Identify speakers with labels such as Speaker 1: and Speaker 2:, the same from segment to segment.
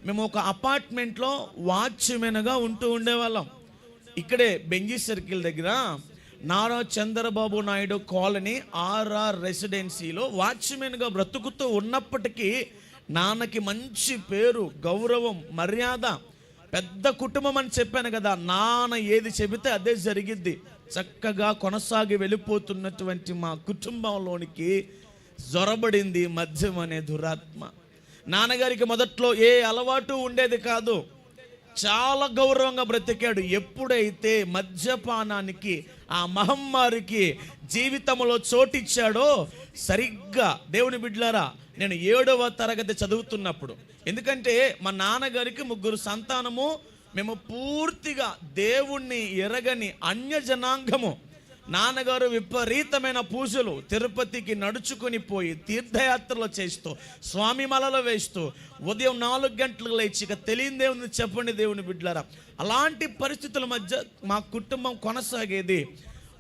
Speaker 1: మేము ఒక అపార్ట్మెంట్లో వాచ్మెన్గా ఉంటూ ఉండేవాళ్ళం. ఇక్కడే బెంజీ సర్కిల్ దగ్గర నారా చంద్రబాబు నాయుడు కాలనీ ఆర్ఆర్ రెసిడెన్సీలో వాచ్మెన్గా బ్రతుకుతూ ఉన్నప్పటికీ నాన్నకి మంచి పేరు, గౌరవం, మర్యాద, పెద్ద కుటుంబం అని చెప్పాను కదా. నాన్న ఏది చెబితే అదే జరిగిద్ది. చక్కగా కొనసాగి వెళ్ళిపోతున్నటువంటి మా కుటుంబంలోనికి జొరబడింది మద్యం అనే దురాత్మ. నాన్నగారికి మొదట్లో ఏ అలవాటు ఉండేది కాదు, చాలా గౌరవంగా బ్రతికాడు. ఎప్పుడైతే మద్యపానానికి, ఆ మహమ్మారికి జీవితంలో చోటిచ్చాడో, సరిగ్గా దేవుని బిడ్డలారా, నేను 7వ తరగతి చదువుతున్నప్పుడు, ఎందుకంటే మా నాన్నగారికి 3 సంతానము, మేము పూర్తిగా దేవుణ్ణి ఎరగని అన్యజనాంగము. నాన్నగారు విపరీతమైన పూజలు, తిరుపతికి నడుచుకొని పోయి తీర్థయాత్రలు చేస్తూ, స్వామి మలలో వేస్తూ, ఉదయం 4 గంటలకు లేచి ఇక తెలియదే ఉంది చెప్పండి దేవుని బిడ్డలారా. అలాంటి పరిస్థితుల మధ్య మా కుటుంబం కొనసాగేది.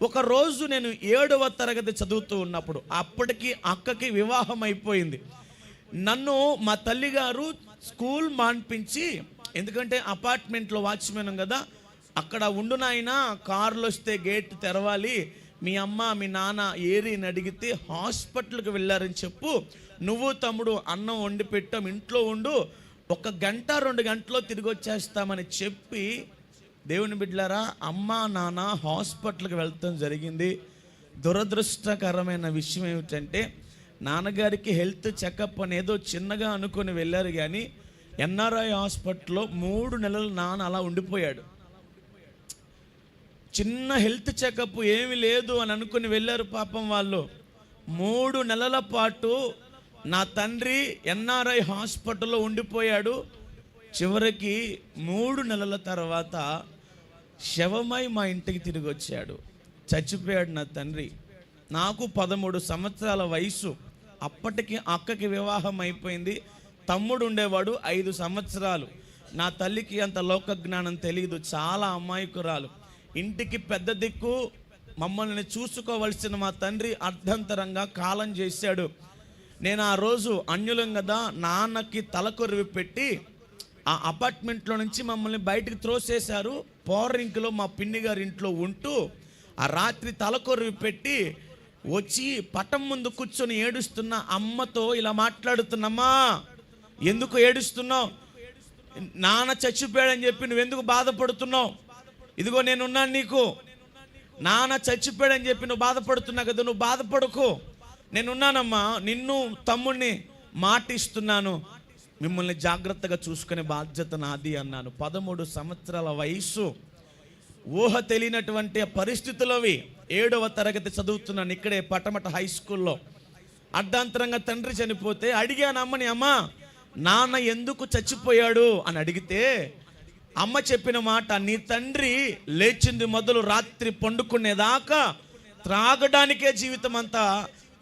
Speaker 1: ఒకరోజు నేను 7వ తరగతి చదువుతూ ఉన్నప్పుడు, అప్పటికి అక్కకి వివాహం అయిపోయింది. నన్ను మా తల్లిగారు స్కూల్ మాన్పించి, ఎందుకంటే అపార్ట్మెంట్లో వాచ్మెన్ కదా, అక్కడ ఉండు నాయన, కార్లు వస్తే గేట్ తెరవాలి, మీ అమ్మ మీ నాన్న ఏరిని అడిగితే హాస్పిటల్కి వెళ్ళారని చెప్పు, నువ్వు తమ్ముడు అన్నం వండి పెట్టాం, ఇంట్లో ఉండు, 1 గంట 2 గంటలో తిరిగి వచ్చేస్తామని చెప్పి, దేవుని బిడ్డలారా, అమ్మ నాన్న హాస్పిటల్కి వెళ్తాం జరిగింది. దురదృష్టకరమైన విషయం ఏమిటంటే, నాన్నగారికి హెల్త్ చెకప్ అని ఏదో చిన్నగా అనుకొని వెళ్ళారు, కానీ ఎన్ఆర్ఐ హాస్పిటల్లో 3 నెలలు నాన్న అలా ఉండిపోయాడు. చిన్న హెల్త్ చెకప్ ఏమి లేదు అని అనుకుని వెళ్ళారు పాపం వాళ్ళు. 3 నెలల పాటు నా తండ్రి ఎన్ఆర్ఐ హాస్పిటల్లో ఉండిపోయాడు. చివరికి 3 నెలల తర్వాత శవమై మా ఇంటికి తిరిగి వచ్చాడు. చచ్చిపోయాడు నా తండ్రి. నాకు 13 సంవత్సరాల వయసు. అప్పటికి అక్కకి వివాహం అయిపోయింది. తమ్ముడు ఉండేవాడు 5 సంవత్సరాలు. నా తల్లికి అంత లోక జ్ఞానం తెలియదు, చాలా అమాయకురాలు. ఇంటికి పెద్ద దిక్కు, మమ్మల్ని చూసుకోవలసిన మా తండ్రి అర్ధంతరంగా కాలం చేశాడు. నేను ఆ రోజు అన్యులం కదా, నాన్నకి తలకొరివి పెట్టి ఆ అపార్ట్మెంట్లో నుంచి మమ్మల్ని బయటికి త్రోసేశారు. పౌరింగ్లో మా పిన్ని గారి ఇంట్లో ఉంటూ ఆ రాత్రి తలకొరివి పెట్టి వచ్చి పటం ముందు కూర్చొని ఏడుస్తున్న అమ్మతో ఇలా మాట్లాడుతున్నమ్మా, ఎందుకు ఏడుస్తున్నావు? నాన్న చచ్చిపోయాడని చెప్పి నువ్వెందుకు బాధపడుతున్నావు? ఇదిగో నేనున్నాను నీకు. నాన్న చచ్చిపోయాడని చెప్పి నువ్వు బాధపడుతున్నావు కదా, నువ్వు బాధపడకు, నేనున్నానమ్మా, నిన్ను తమ్ముడిని మాటిస్తున్నాను, మిమ్మల్ని జాగ్రత్తగా చూసుకునే బాధ్యత నాది అన్నాను. 13 సంవత్సరాల వయసు, ఊహ తెలియనటువంటి పరిస్థితులవి. 7వ తరగతి చదువుతున్నాను ఇక్కడే పటమట హై స్కూల్లో. అర్ధాంతరంగా తండ్రి చనిపోతే అడిగాను అమ్మని, అమ్మ నాన్న ఎందుకు చచ్చిపోయాడు అని అడిగితే అమ్మ చెప్పిన మాట, నీ తండ్రి లేచింది మొదలు రాత్రి పండుకునేదాకా త్రాగడానికే జీవితం అంతా,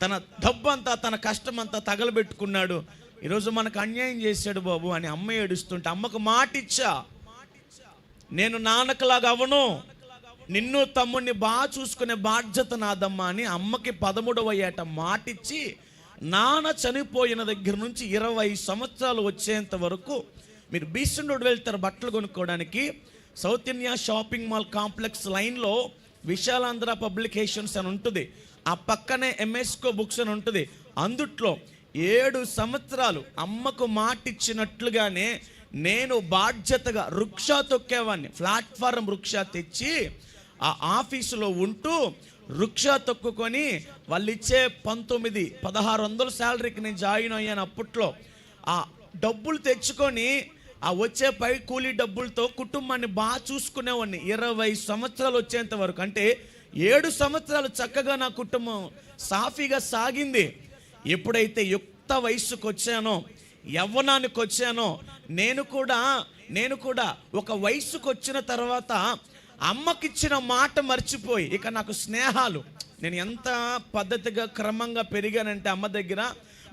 Speaker 1: తన డబ్బంతా, తన కష్టం అంతా తగలబెట్టుకున్నాడు. ఈరోజు మనకు అన్యాయం చేశాడు బాబు అని అమ్మ ఏడుస్తుంటే, అమ్మకు మాట ఇచ్చా, నేను నాన్నకులాగా అవను, నిన్ను తమ్ముడిని బాగా చూసుకునే బాధ్యత నాదమ్మా అని అమ్మకి 13వ ఏట మాటిచ్చి, నాన్న చనిపోయిన దగ్గర నుంచి 20 సంవత్సరాలు వచ్చేంత వరకు మీరు బీసన్ రోడ్ వెళ్తారు బట్టలు కొనుక్కోవడానికి, south India shopping mall complex లైన్లో విశాలాంధ్ర పబ్లికేషన్స్ అని ఉంటుంది, ఆ పక్కనే ఎంఎస్కో బుక్స్ అని ఉంటుంది. అందుట్లో 7 సంవత్సరాలు అమ్మకు మాటిచ్చినట్లుగానే నేను బాధ్యతగా రుక్షా తొక్కేవాడిని. ప్లాట్ఫారం రుక్షా తెచ్చి ఆ ఆఫీసులో ఉంటూ రుక్షా తొక్కుకొని వాళ్ళు ఇచ్చే 1600 శాలరీకి నేను జాయిన్ అయ్యాను. అప్పట్లో ఆ డబ్బులు తెచ్చుకొని ఆ వచ్చే పై కూలీ డబ్బులతో కుటుంబాన్ని బాగా చూసుకునేవాడిని 20 సంవత్సరాలు వచ్చేంత వరకు. అంటే 7 సంవత్సరాలు చక్కగా నా కుటుంబం సాఫీగా సాగింది. ఎప్పుడైతే యుక్త వయసుకు వచ్చానో, యవ్వనానికి వచ్చానో, నేను కూడా ఒక వయసుకు వచ్చిన తర్వాత అమ్మకిచ్చిన మాట మర్చిపోయి ఇక నాకు స్నేహాలు, నేను ఎంత పద్ధతిగా క్రమంగా పెరిగానంటే అమ్మ దగ్గర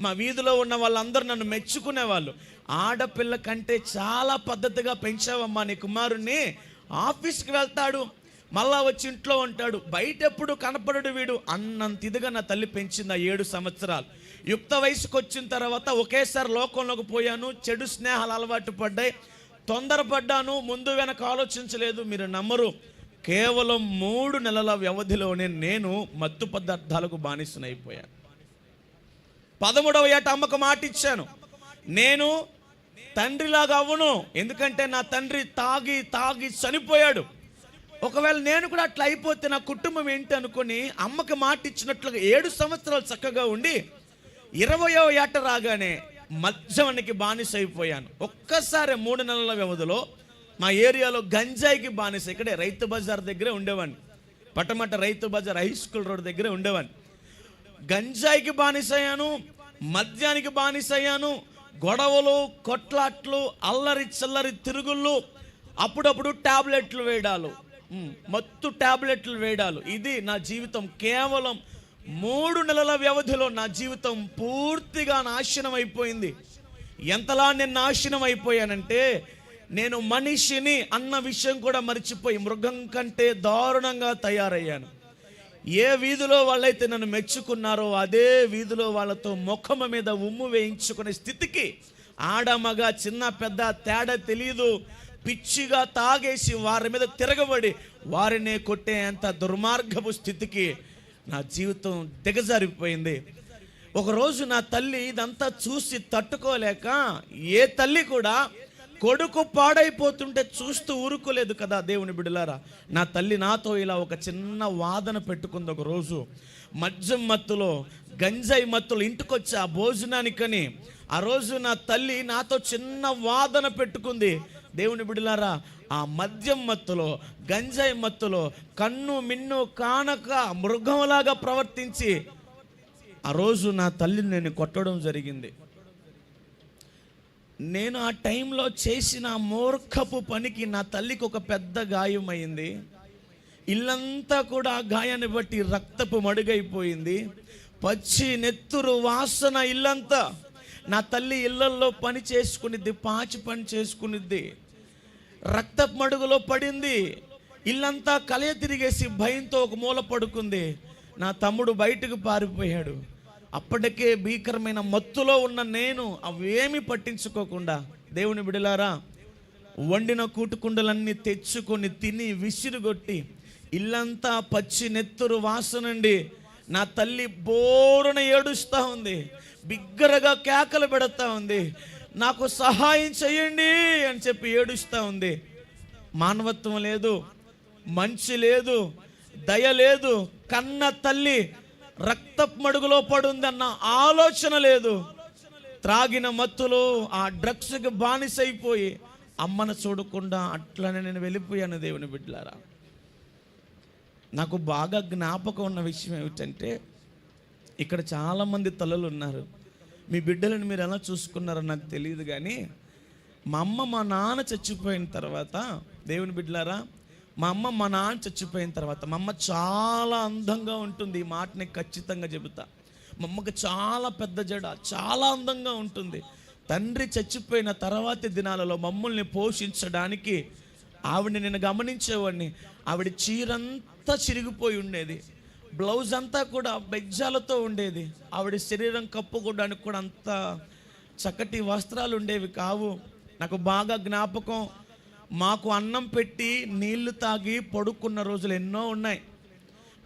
Speaker 1: మా వీధిలో ఉన్న వాళ్ళందరూ నన్ను మెచ్చుకునేవాళ్ళు. ఆడపిల్ల కంటే చాలా పద్ధతిగా పెంచావమ్మా నీ కుమారుణ్ణి, ఆఫీస్కి వెళ్తాడు మళ్ళా వచ్చి ఇంట్లో ఉంటాడు, బయట ఎప్పుడు కనపడడు వీడు అన్నంత ఇదిగా నా తల్లి పెంచింది ఆ 7 సంవత్సరాలు. యుక్త వయసుకు వచ్చిన తర్వాత ఒకేసారి లోకంలోకి పోయాను, చెడు స్నేహాలు అలవాటు పడ్డాయి, తొందరపడ్డాను, ముందు వెనక ఆలోచించలేదు. మీరు నమ్మరు, కేవలం 3 నెలల వ్యవధిలోనే నేను మత్తు పదార్థాలకు బానిసనైపోయాను. 13వ ఏట అమ్మకు మాట ఇచ్చాను, నేను తండ్రిలాగా అవ్వను, ఎందుకంటే నా తండ్రి తాగి తాగి చనిపోయాడు. ఒకవేళ నేను కూడా అట్లా అయిపోతే నా కుటుంబం ఏంటి అనుకుని అమ్మకి మాట ఇచ్చినట్లుగా 7 సంవత్సరాలు చక్కగా ఉండి 20వ ఏట రాగానే మద్యానికి బానిస అయిపోయాను. ఒక్కసారి 3 నెలల వ్యవధిలో మా ఏరియాలో గంజాయికి బానిస. ఇక్కడే రైతు బజార్ దగ్గరే ఉండేవాడిని, Patamata Rythu Bazar high school road దగ్గరే ఉండేవాడిని. గంజాయికి బానిసయ్యాను, మద్యానికి బానిసయ్యాను, గొడవలు, కొట్లాట్లు, అల్లరి చల్లరి తిరుగుళ్ళు, అప్పుడప్పుడు టాబ్లెట్లు వేయడాలు, మత్తు టాబ్లెట్లు వేయడాలు. ఇది నా జీవితం. కేవలం 3 నెలల వ్యవధిలో నా జీవితం పూర్తిగా నాశనం అయిపోయింది. ఎంతలా నేను నాశనం అయిపోయానంటే, నేను మనిషిని అన్న విషయం కూడా మర్చిపోయి మృగం కంటే దారుణంగా తయారయ్యాను. ఏ వీధిలో వాళ్ళైతే నన్ను మెచ్చుకున్నారో అదే వీధిలో వాళ్ళతో ముఖం మీద ఉమ్ము వేయించుకునే స్థితికి, ఆడమగ చిన్న పెద్ద తేడా తెలియదు, పిచ్చిగా తాగేసి వారి మీద తిరగబడి వారినే కొట్టే అంత దుర్మార్గపు స్థితికి నా జీవితం దిగజారిపోయింది. ఒకరోజు నా తల్లి ఇదంతా చూసి తట్టుకోలేక, ఏ తల్లి కూడా కొడుకు పాడైపోతుంటే చూస్తూ ఊరుకోలేదు కదా దేవుని బిడ్డలారా. నా తల్లి నాతో ఇలా ఒక చిన్న వాదన పెట్టుకుంది. ఒక రోజు మద్యం మత్తులో, గంజాయి మత్తులో ఇంటికొచ్చి ఆ భోజనానికని ఆ రోజు నా తల్లి నాతో చిన్న వాదన పెట్టుకుంది. దేవుని బిడ్డలారా, ఆ మద్యం మత్తులో, గంజాయి మత్తులో కన్ను మిన్ను కానక మృగంలాగా ప్రవర్తించి ఆ రోజు నా తల్లిని నేను కొట్టడం జరిగింది. నేను ఆ టైంలో చేసిన మూర్ఖపు పనికి నా తల్లికి ఒక పెద్ద గాయం అయింది. ఇల్లంతా కూడా ఆ గాయాన్ని బట్టి రక్తపు మడుగైపోయింది. పచ్చి నెత్తురు వాసన ఇల్లంతా. నా తల్లి ఇళ్లల్లో పని చేసుకునిద్ది, పాచి పని చేసుకునిద్ది, రక్తపు మడుగులో పడింది. ఇల్లంతా కలయ తిరిగేసి భయంతో ఒక మూల పడుకుంది. నా తమ్ముడు బయటకు పారిపోయాడు. అప్పటికే భీకరమైన మత్తులో ఉన్న నేను అవేమి పట్టించుకోకుండా, దేవుని బిడలారా, వండిన కూటుకుండలన్నీ తెచ్చుకొని తిని విసిరుగొట్టి ఇల్లంతా పచ్చి నెత్తురు వాసనండి. నా తల్లి బోరున ఏడుస్తూ ఉంది, బిగ్గరగా కేకలు పెడతా ఉంది, నాకు సహాయం చేయండి అని చెప్పి ఏడుస్తూ ఉంది. మానవత్వం లేదు, మంచి లేదు, దయ లేదు. కన్న తల్లి రక్తపు మడుగులో పడుందన్న ఆలోచన లేదు. త్రాగిన మత్తులో ఆ డ్రగ్స్కి బానిసైపోయి అమ్మను చూడకుండా అట్లనే నేను వెళ్ళిపోయాను. దేవుని బిడ్డలారా, నాకు బాగా జ్ఞాపకం ఉన్న విషయం ఏమిటంటే, ఇక్కడ చాలామంది తల్లులు ఉన్నారు. మీ బిడ్డలను మీరు ఎలా చూసుకున్నారో నాకు తెలియదు, కానీ మా అమ్మ మా నాన్న చచ్చిపోయిన తర్వాత, దేవుని బిడ్డలారా, మా అమ్మ మా నాన్న చచ్చిపోయిన తర్వాత మా అమ్మ చాలా అందంగా ఉంటుంది. ఈ మాటని ఖచ్చితంగా చెబుతా. మా అమ్మకి చాలా పెద్ద జడ, చాలా అందంగా ఉంటుంది. తండ్రి చచ్చిపోయిన తర్వాతి దినాలలో మమ్మల్ని పోషించడానికి ఆవిడని నేను గమనించేవాడిని. ఆవిడ చీరంతా చిరిగిపోయి ఉండేది, బ్లౌజ్ అంతా కూడా బెజ్జాలతో ఉండేది. ఆవిడ శరీరం కప్పుకోవడానికి కూడా అంత చక్కటి వస్త్రాలు ఉండేవి కావు. నాకు బాగా జ్ఞాపకం, మాకు అన్నం పెట్టి నీళ్లు తాగి పడుకున్న రోజులు ఎన్నో ఉన్నాయి.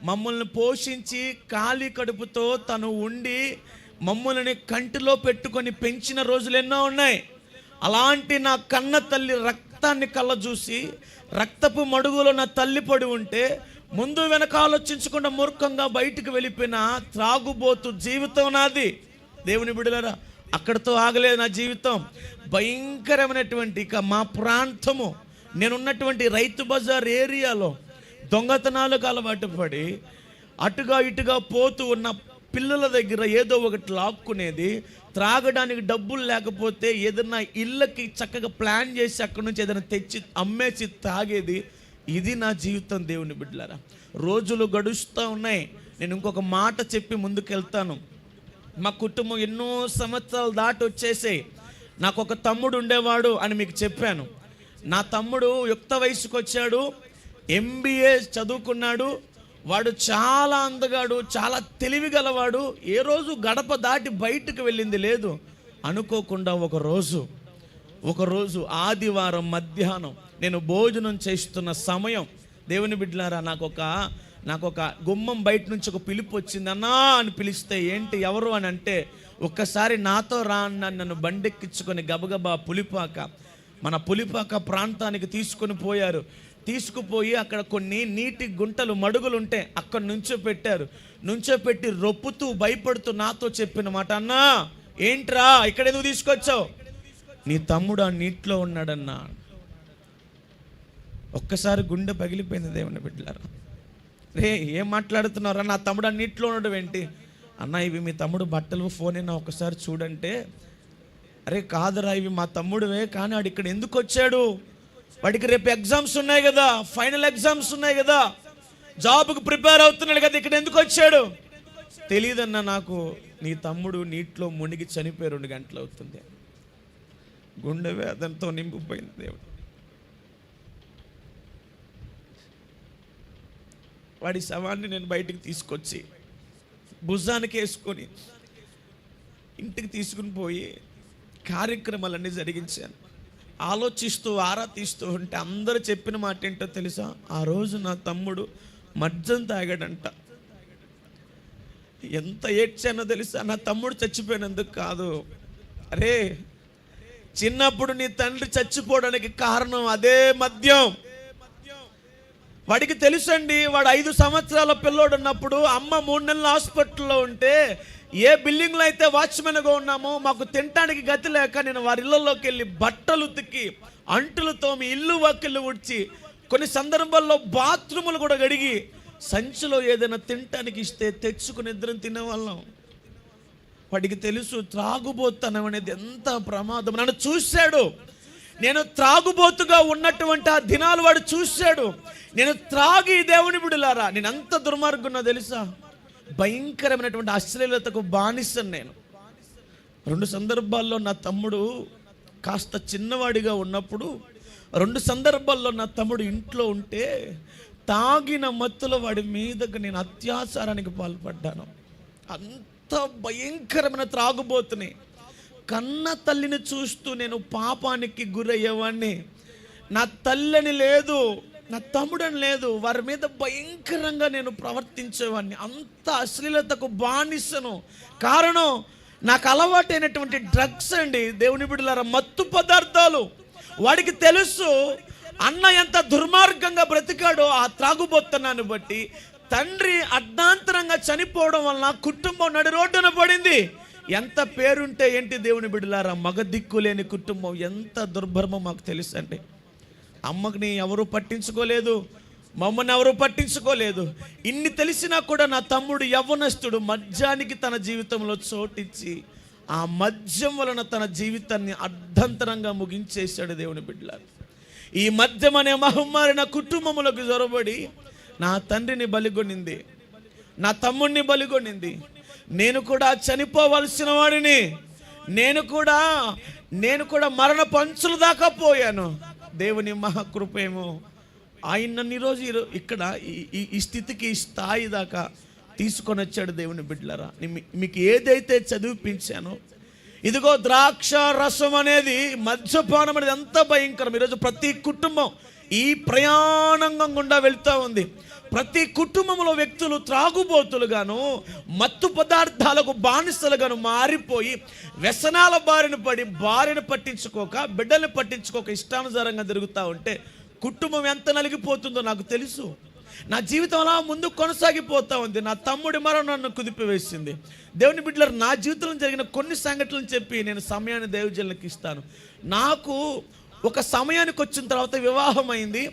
Speaker 1: మమ్మల్ని పోషించి ఖాళీ కడుపుతో తను ఉండి మమ్మల్ని కంటిలో పెట్టుకొని పెంచిన రోజులు ఎన్నో ఉన్నాయి. అలాంటి నా కన్న తల్లి రక్తాన్ని కళ్ళ చూసి రక్తపు మడుగులో నా తల్లి పడి ఉంటే ముందు వెనక ఆలోచించకుండా మూర్ఖంగా బయటికి వెళ్ళిపోయిన త్రాగుబోతు జీవితం నాది. దేవుని బిడ్డలారా, అక్కడితో ఆగలేదు నా జీవితం. భయంకరమైనటువంటి ఇక మా ప్రాంతము, నేనున్నటువంటి రైతు బజార్ ఏరియాలో దొంగతనాలకు అలవాటు పడి అటుగా ఇటుగా పోతూ ఉన్న పిల్లల దగ్గర ఏదో ఒకటి లాక్కునేది. త్రాగడానికి డబ్బులు లేకపోతే ఏదైనా ఇళ్ళకి చక్కగా ప్లాన్ చేసి అక్కడి నుంచి ఏదైనా తెచ్చి అమ్మేసి తాగేది. ఇది నా జీవితం. దేవుని బిడ్డలారా, రోజులు గడుస్తూ ఉన్నాయి. నేను ఇంకొక మాట చెప్పి ముందుకెళ్తాను. మా కుటుంబం ఎన్నో సంవత్సరాలు దాటి వచ్చేసాయి. నాకు ఒక తమ్ముడు ఉండేవాడు అని మీకు చెప్పాను. నా తమ్ముడు యుక్త వయసుకు వచ్చాడు, MBA చదువుకున్నాడు, వాడు చాలా అందగాడు, చాలా తెలివి గలవాడు. ఏ రోజు గడప దాటి బయటకు వెళ్ళింది లేదు. అనుకోకుండా ఒకరోజు ఆదివారం మధ్యాహ్నం నేను భోజనం చేస్తున్న సమయం, దేవుని బిడ్డలారా, నాకు ఒక గుమ్మం బయట నుంచి ఒక పిలుపు వచ్చింది. అన్నా అని పిలిస్తే, ఏంటి ఎవరు అని అంటే, ఒక్కసారి నాతో రా అన్నాను. నన్ను బండెక్కించుకొని గబగబా మన పులిపాక ప్రాంతానికి తీసుకుపోయి అక్కడ కొన్ని నీటి గుంటలు మడుగులు ఉంటే అక్కడ నుంచోపెట్టి రొప్పుతూ భయపడుతూ నాతో చెప్పిన మాట, అన్నా ఏంట్రా ఇక్కడ ఎందుకు తీసుకొచ్చావు? నీ తమ్ముడు ఆ నీటిలో ఉన్నాడన్నా. ఒక్కసారి గుండె పగిలిపోయింది దేవుని బిడ్డలారా. రే ఏం మాట్లాడుతున్నారా? నా తమ్ముడు ఆ నీటిలో ఉండడం ఏంటి? అన్న ఇవి మీ తమ్ముడు బట్టలు, ఫోన్ అయినా ఒకసారి చూడంటే, అరే కాదురా ఇవి మా తమ్ముడువే, కానీ వాడు ఇక్కడ ఎందుకు వచ్చాడు? వాడికి రేపు ఎగ్జామ్స్ ఉన్నాయి కదా, ఫైనల్ ఎగ్జామ్స్ ఉన్నాయి కదా, జాబ్కి ప్రిపేర్ అవుతున్నాడు కదా, ఇక్కడ ఎందుకు వచ్చాడు? తెలియదన్నా నాకు. నీ తమ్ముడు నీటిలో మునిగి చనిపోయి 2 గంటలు అవుతుంది. గుండె వేదనతో నింపిపోయింది దేవుడు. వాడి శవాన్ని నేను బయటికి తీసుకొచ్చి భుజానికి వేసుకొని ఇంటికి తీసుకుని పోయి కార్యక్రమాలన్నీ జరిగించాను. ఆలోచిస్తూ ఆరా తీస్తూ ఉంటే అందరూ చెప్పిన మాట ఏంటో తెలుసా? ఆ రోజు నా తమ్ముడు మద్యం తాగాడంట. ఎంత ఏడ్చానో తెలుసా? నా తమ్ముడు చచ్చిపోయినందుకు కాదు. అరే చిన్నప్పుడు నీ తండ్రి చచ్చిపోవడానికి కారణం అదే మద్యం. వాడికి తెలుసండి. వాడు 5 సంవత్సరాల పిల్లోడు ఉన్నప్పుడు అమ్మ 3 నెలలు హాస్పిటల్లో ఉంటే, ఏ బిల్డింగ్లో అయితే వాచ్మెన్గా ఉన్నామో మాకు తినటానికి గతి లేక నేను వారి ఇళ్లలోకి వెళ్ళి బట్టలు ఉతికి, అంటులు తోమి, ఇల్లు వాకిళ్ళు ఉడ్చి, కొన్ని సందర్భాల్లో బాత్రూములు కూడా గడిగి, సంచిలో ఏదైనా తినటానికి ఇస్తే తెచ్చుకుని ఇద్దరం తినేవాళ్ళం. వాడికి తెలుసు త్రాగుబోతనం అనేది ఎంత ప్రమాదం. నన్ను చూశాడు. నేను త్రాగుబోతుగా ఉన్నటువంటి ఆ దినాలు వాడు చూశాడు. నేను త్రాగి, దేవుని బిడ్డలారా, నేను ఎంత దుర్మార్గున్నా తెలుసా? భయంకరమైనటువంటి అశ్లీలతకు బానిసను నేను. 2 సందర్భాల్లో నా తమ్ముడు కాస్త చిన్నవాడిగా ఉన్నప్పుడు, 2 సందర్భాల్లో నా తమ్ముడు ఇంట్లో ఉంటే తాగిన మత్తులో వాడి మీదకు నేను అత్యాచారానికి పాల్పడ్డాను. అంత భయంకరమైన త్రాగుబోతుని. కన్న తల్లిని చూస్తూ నేను పాపానికి గురయ్యేవాడిని. నా తల్లిని లేదు, నా తమ్ముడని లేదు, వారి మీద భయంకరంగా నేను ప్రవర్తించేవాడిని. అంత అశ్లీలతకు బానిసను. కారణం నాకు అలవాటైనటువంటి డ్రగ్స్ అండి, దేవుని బిడ్డలారా, మత్తు పదార్థాలు. వాడికి తెలుసు అన్న ఎంత దుర్మార్గంగా బ్రతికాడో ఆ త్రాగుబోతున్నాను బట్టి. తండ్రి అర్ధాంతరంగా చనిపోవడం వలన కుటుంబం నడి రోడ్డున పడింది. ఎంత పేరుంటే ఏంటి దేవుని బిడ్డలారా, మగ దిక్కు లేని కుటుంబం ఎంత దుర్భరమో మాకు తెలుసండి. అమ్మని ఎవరు పట్టించుకోలేదు, మమ్మల్ని ఎవరు పట్టించుకోలేదు. ఇన్ని తెలిసినా కూడా నా తమ్ముడు యవ్వనస్తుడు మద్యానికి తన జీవితంలో చోటిచ్చి ఆ మద్యం వలన తన జీవితాన్ని అర్ధంతరంగా ముగించేశాడు. దేవుని బిడ్డలారా, ఈ మద్యం అనే మహమ్మారి నా కుటుంబములకు జొరబడి నా తండ్రిని బలిగొనింది, నా తమ్ముడిని బలిగొనింది. నేను కూడా చనిపోవలసిన వాడిని. నేను కూడా మరణ పంచుల దాకా పోయాను. దేవుని మహాకృపేమో ఆయన నన్ను ఈరోజు ఇక్కడ ఈ స్థితికి, ఈ స్థాయి దాకా తీసుకొని వచ్చాడు. దేవుని బిడ్డలారా, మీకు ఏదైతే చదివిపించానో, ఇదిగో ద్రాక్ష రసం అనేది, మద్యపానం అనేది ఎంత భయంకరం. ఈరోజు ప్రతి కుటుంబం ఈ ప్రయాణంగా గుండా వెళ్తూ ఉంది. ప్రతి కుటుంబంలో వ్యక్తులు త్రాగుబోతులుగాను, మత్తు పదార్థాలకు బానిసలుగాను మారిపోయి వ్యసనాల బారిన పడి, భార్యను పట్టించుకోక, బిడ్డల్ని పట్టించుకోక ఇష్టానుసారంగా తిరుగుతూ ఉంటే కుటుంబం ఎంత నలిగిపోతుందో నాకు తెలుసు. నా జీవితం అలా ముందు కొనసాగిపోతూ ఉంది. నా తమ్ముడి మరణం నన్ను కుదిపివేసింది. దేవుని బిడ్డలారా, నా జీవితంలో జరిగిన కొన్ని సంఘటనలు చెప్పి నేను సమయాన్ని దైవజనులకు ఇస్తాను. నాకు ఒక సమయానికి వచ్చిన తర్వాత వివాహం అయింది.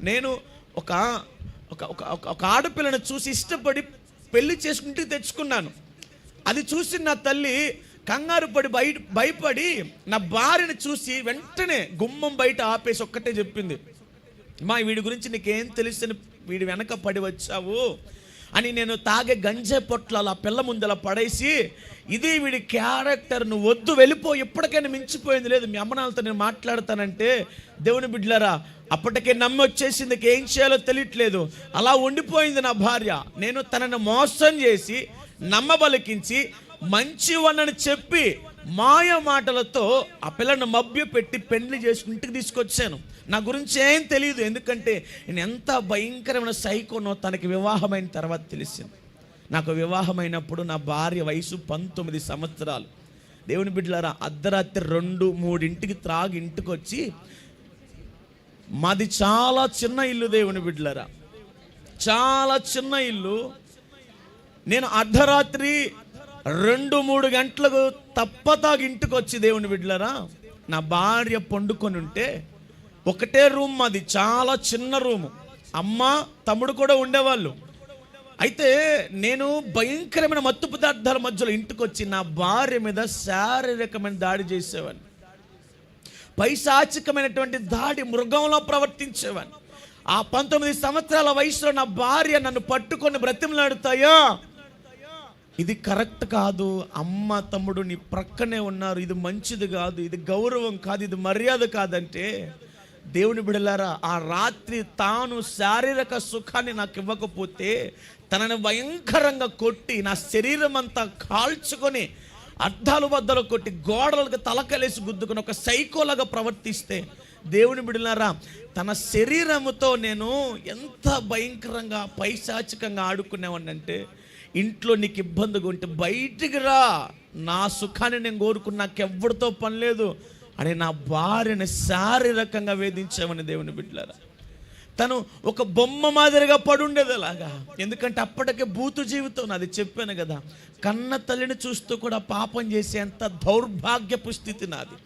Speaker 1: నేను ఒక ఆడపిల్లను చూసి ఇష్టపడి పెళ్లి చేసుకుంటే తెచ్చుకున్నాను. అది చూసి నా తల్లి కంగారు పడి భయపడి నా భార్యను చూసి వెంటనే గుమ్మం బయట ఆపేసి ఒక్కటే చెప్పింది, మా వీడి గురించి నీకేం తెలుసు, వీడి వెనక పడి వచ్చావు, అని నేను తాగే గంజే పొట్లాలు ఆ పిల్ల ముందల పడేసి, ఇది వీడి క్యారెక్టర్, నువ్వు వద్దు వెళ్ళిపో, ఎప్పటికైనా మించిపోయింది లేదు, మీ అమ్మనాలతో నేను మాట్లాడతానంటే, దేవుని బిడ్డలారా అప్పటికే నమ్మి వచ్చేసింది, ఏం చేయాలో తెలియట్లేదు. అలా ఉండిపోయింది నా భార్య. నేను తనను మోసం చేసి నమ్మబలికించి మంచివన్నని చెప్పి మాయ మాటలతో ఆ పిల్లను మభ్య పెట్టి పెళ్లి చేసి ఇంటికి తీసుకొచ్చాను. నా గురించి ఏం తెలియదు, ఎందుకంటే నేను ఎంత భయంకరమైన సైకోనో తనకి వివాహమైన తర్వాత తెలిసింది. నాకు వివాహమైనప్పుడు నా భార్య వయసు 19 సంవత్సరాలు. దేవుని బిడ్డలారా అర్ధరాత్రి 2-3 త్రాగి ఇంటికి వచ్చి, మాది చాలా చిన్న ఇల్లు, దేవుని బిడ్డలారా చాలా చిన్న ఇల్లు. నేను అర్ధరాత్రి 2-3 గంటలకు తప్పతాగి ఇంటికి వచ్చి, దేవుని బిడ్డలారా నా భార్య పండుకొని ఉంటే, ఒకటే రూమ్ మాది, చాలా చిన్న రూము, అమ్మ తమ్ముడు కూడా ఉండేవాళ్ళు. అయితే నేను భయంకరమైన మత్తు పదార్థాల మధ్యలో ఇంటికి వచ్చి నా భార్య మీద శారీరకమైన దాడి చేసేవాడిని, పైశాచికమైనటువంటి దాడి, మృగంలో ప్రవర్తించేవాడిని. ఆ 19 సంవత్సరాల వయసులో నా భార్య నన్ను పట్టుకొని బ్రతిమలాడుతాయా, ఇది కరెక్ట్ కాదు, అమ్మ తమ్ముడు నీ ప్రక్కనే ఉన్నారు, ఇది మంచిది కాదు, ఇది గౌరవం కాదు, ఇది మర్యాద కాదంటే, దేవుని బిడ్డలారా ఆ రాత్రి తాను శారీరక సుఖాన్ని నాకు ఇవ్వకపోతే తనని భయంకరంగా కొట్టి నా శరీరం అంతా కాల్చుకొని అద్దాలు బద్దలు కొట్టి గోడలకు తలకలేసి గుద్దుకొని ఒక సైకోలాగా ప్రవర్తిస్తే, దేవుని బిడ్డలారా తన శరీరముతో నేను ఎంత భయంకరంగా పైశాచికంగా ఆడుకునేవాడిని అంటే, ఇంట్లో నీకు ఇబ్బందిగా ఉంటే బయటికి రా, నా సుఖాన్ని నేను కోరుకుని నాకెవ్వరితో పని లేదు అని నా భార్యని శారీరకంగా వేధించామని దేవుని బిడ్డలారా. తను ఒక బొమ్మ మాదిరిగా పడుండేది అలాగా, ఎందుకంటే అప్పటికే బూతు జీవితం నాది, చెప్పాను కదా. కన్న తల్లిని చూస్తూ కూడా పాపం చేసేంత దౌర్భాగ్యపు స్థితి నాది.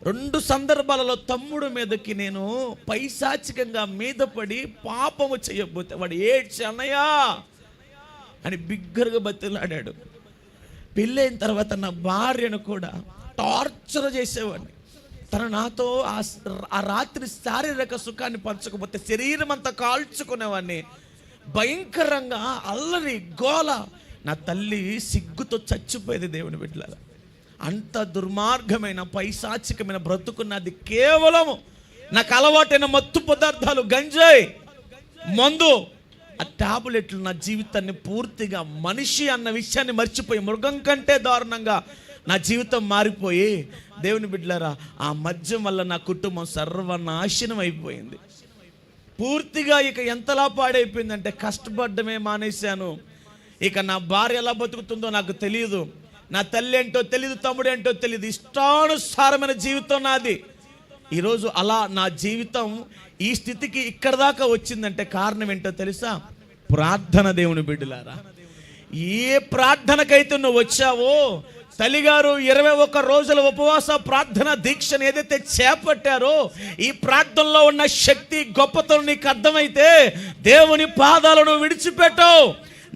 Speaker 1: 2 సందర్భాలలో తమ్ముడు మీదకి నేను పైశాచికంగా మీద పడి పాపము చేయబోతే వాడు ఏడ్చి అన్నయ్యా అని బిగ్గరగా బతిలాడాడు. పెళ్ళైన తర్వాత నా భార్యను కూడా టార్చర్ చేసేవాడిని. తను నాతో ఆ రాత్రి శారీరక సుఖాన్ని పంచకపోతే శరీరం అంతా కాల్చుకునేవాడిని. భయంకరంగా అల్లరి గోల, నా తల్లి సిగ్గుతో చచ్చిపోయేది. దేవుని బిడ్డలారా అంత దుర్మార్గమైన పైశాచికమైన బ్రతుకున్నది కేవలము నాకు అలవాటైన మత్తు పదార్థాలు, గంజాయి, మందు, ఆ టాబ్లెట్లు నా జీవితాన్ని పూర్తిగా మనిషి అన్న విషయాన్ని మర్చిపోయి మృగం కంటే దారుణంగా నా జీవితం మారిపోయి, దేవుని బిడ్డలారా ఆ మద్యం వల్ల నా కుటుంబం సర్వనాశనం అయిపోయింది. పూర్తిగా ఇక ఎంతలా పాడైపోయిందంటే కష్టపడ్డమే మానేశాను. ఇక నా భార్య ఎలా బతుకుతుందో నాకు తెలియదు, నా తల్లి ఏంటో తెలియదు, తమ్ముడు ఏంటో తెలియదు, ఇష్టానుసారమైన జీవితం నాది. ఈరోజు అలా నా జీవితం ఈ స్థితికి ఇక్కడ దాకా వచ్చిందంటే కారణం ఏంటో తెలుసా? ప్రార్థన. దేవుని బిడ్డలారా ఏ ప్రార్థనకైతే నువ్వు వచ్చావో, తల్లిగారు 21 రోజుల ఉపవాస ప్రార్థన దీక్షను ఏదైతే చేపట్టారో, ఈ ప్రార్థనలో ఉన్న శక్తి గొప్పతనం నీకు అర్థమైతే దేవుని పాదాలను విడిచిపెట్టవు.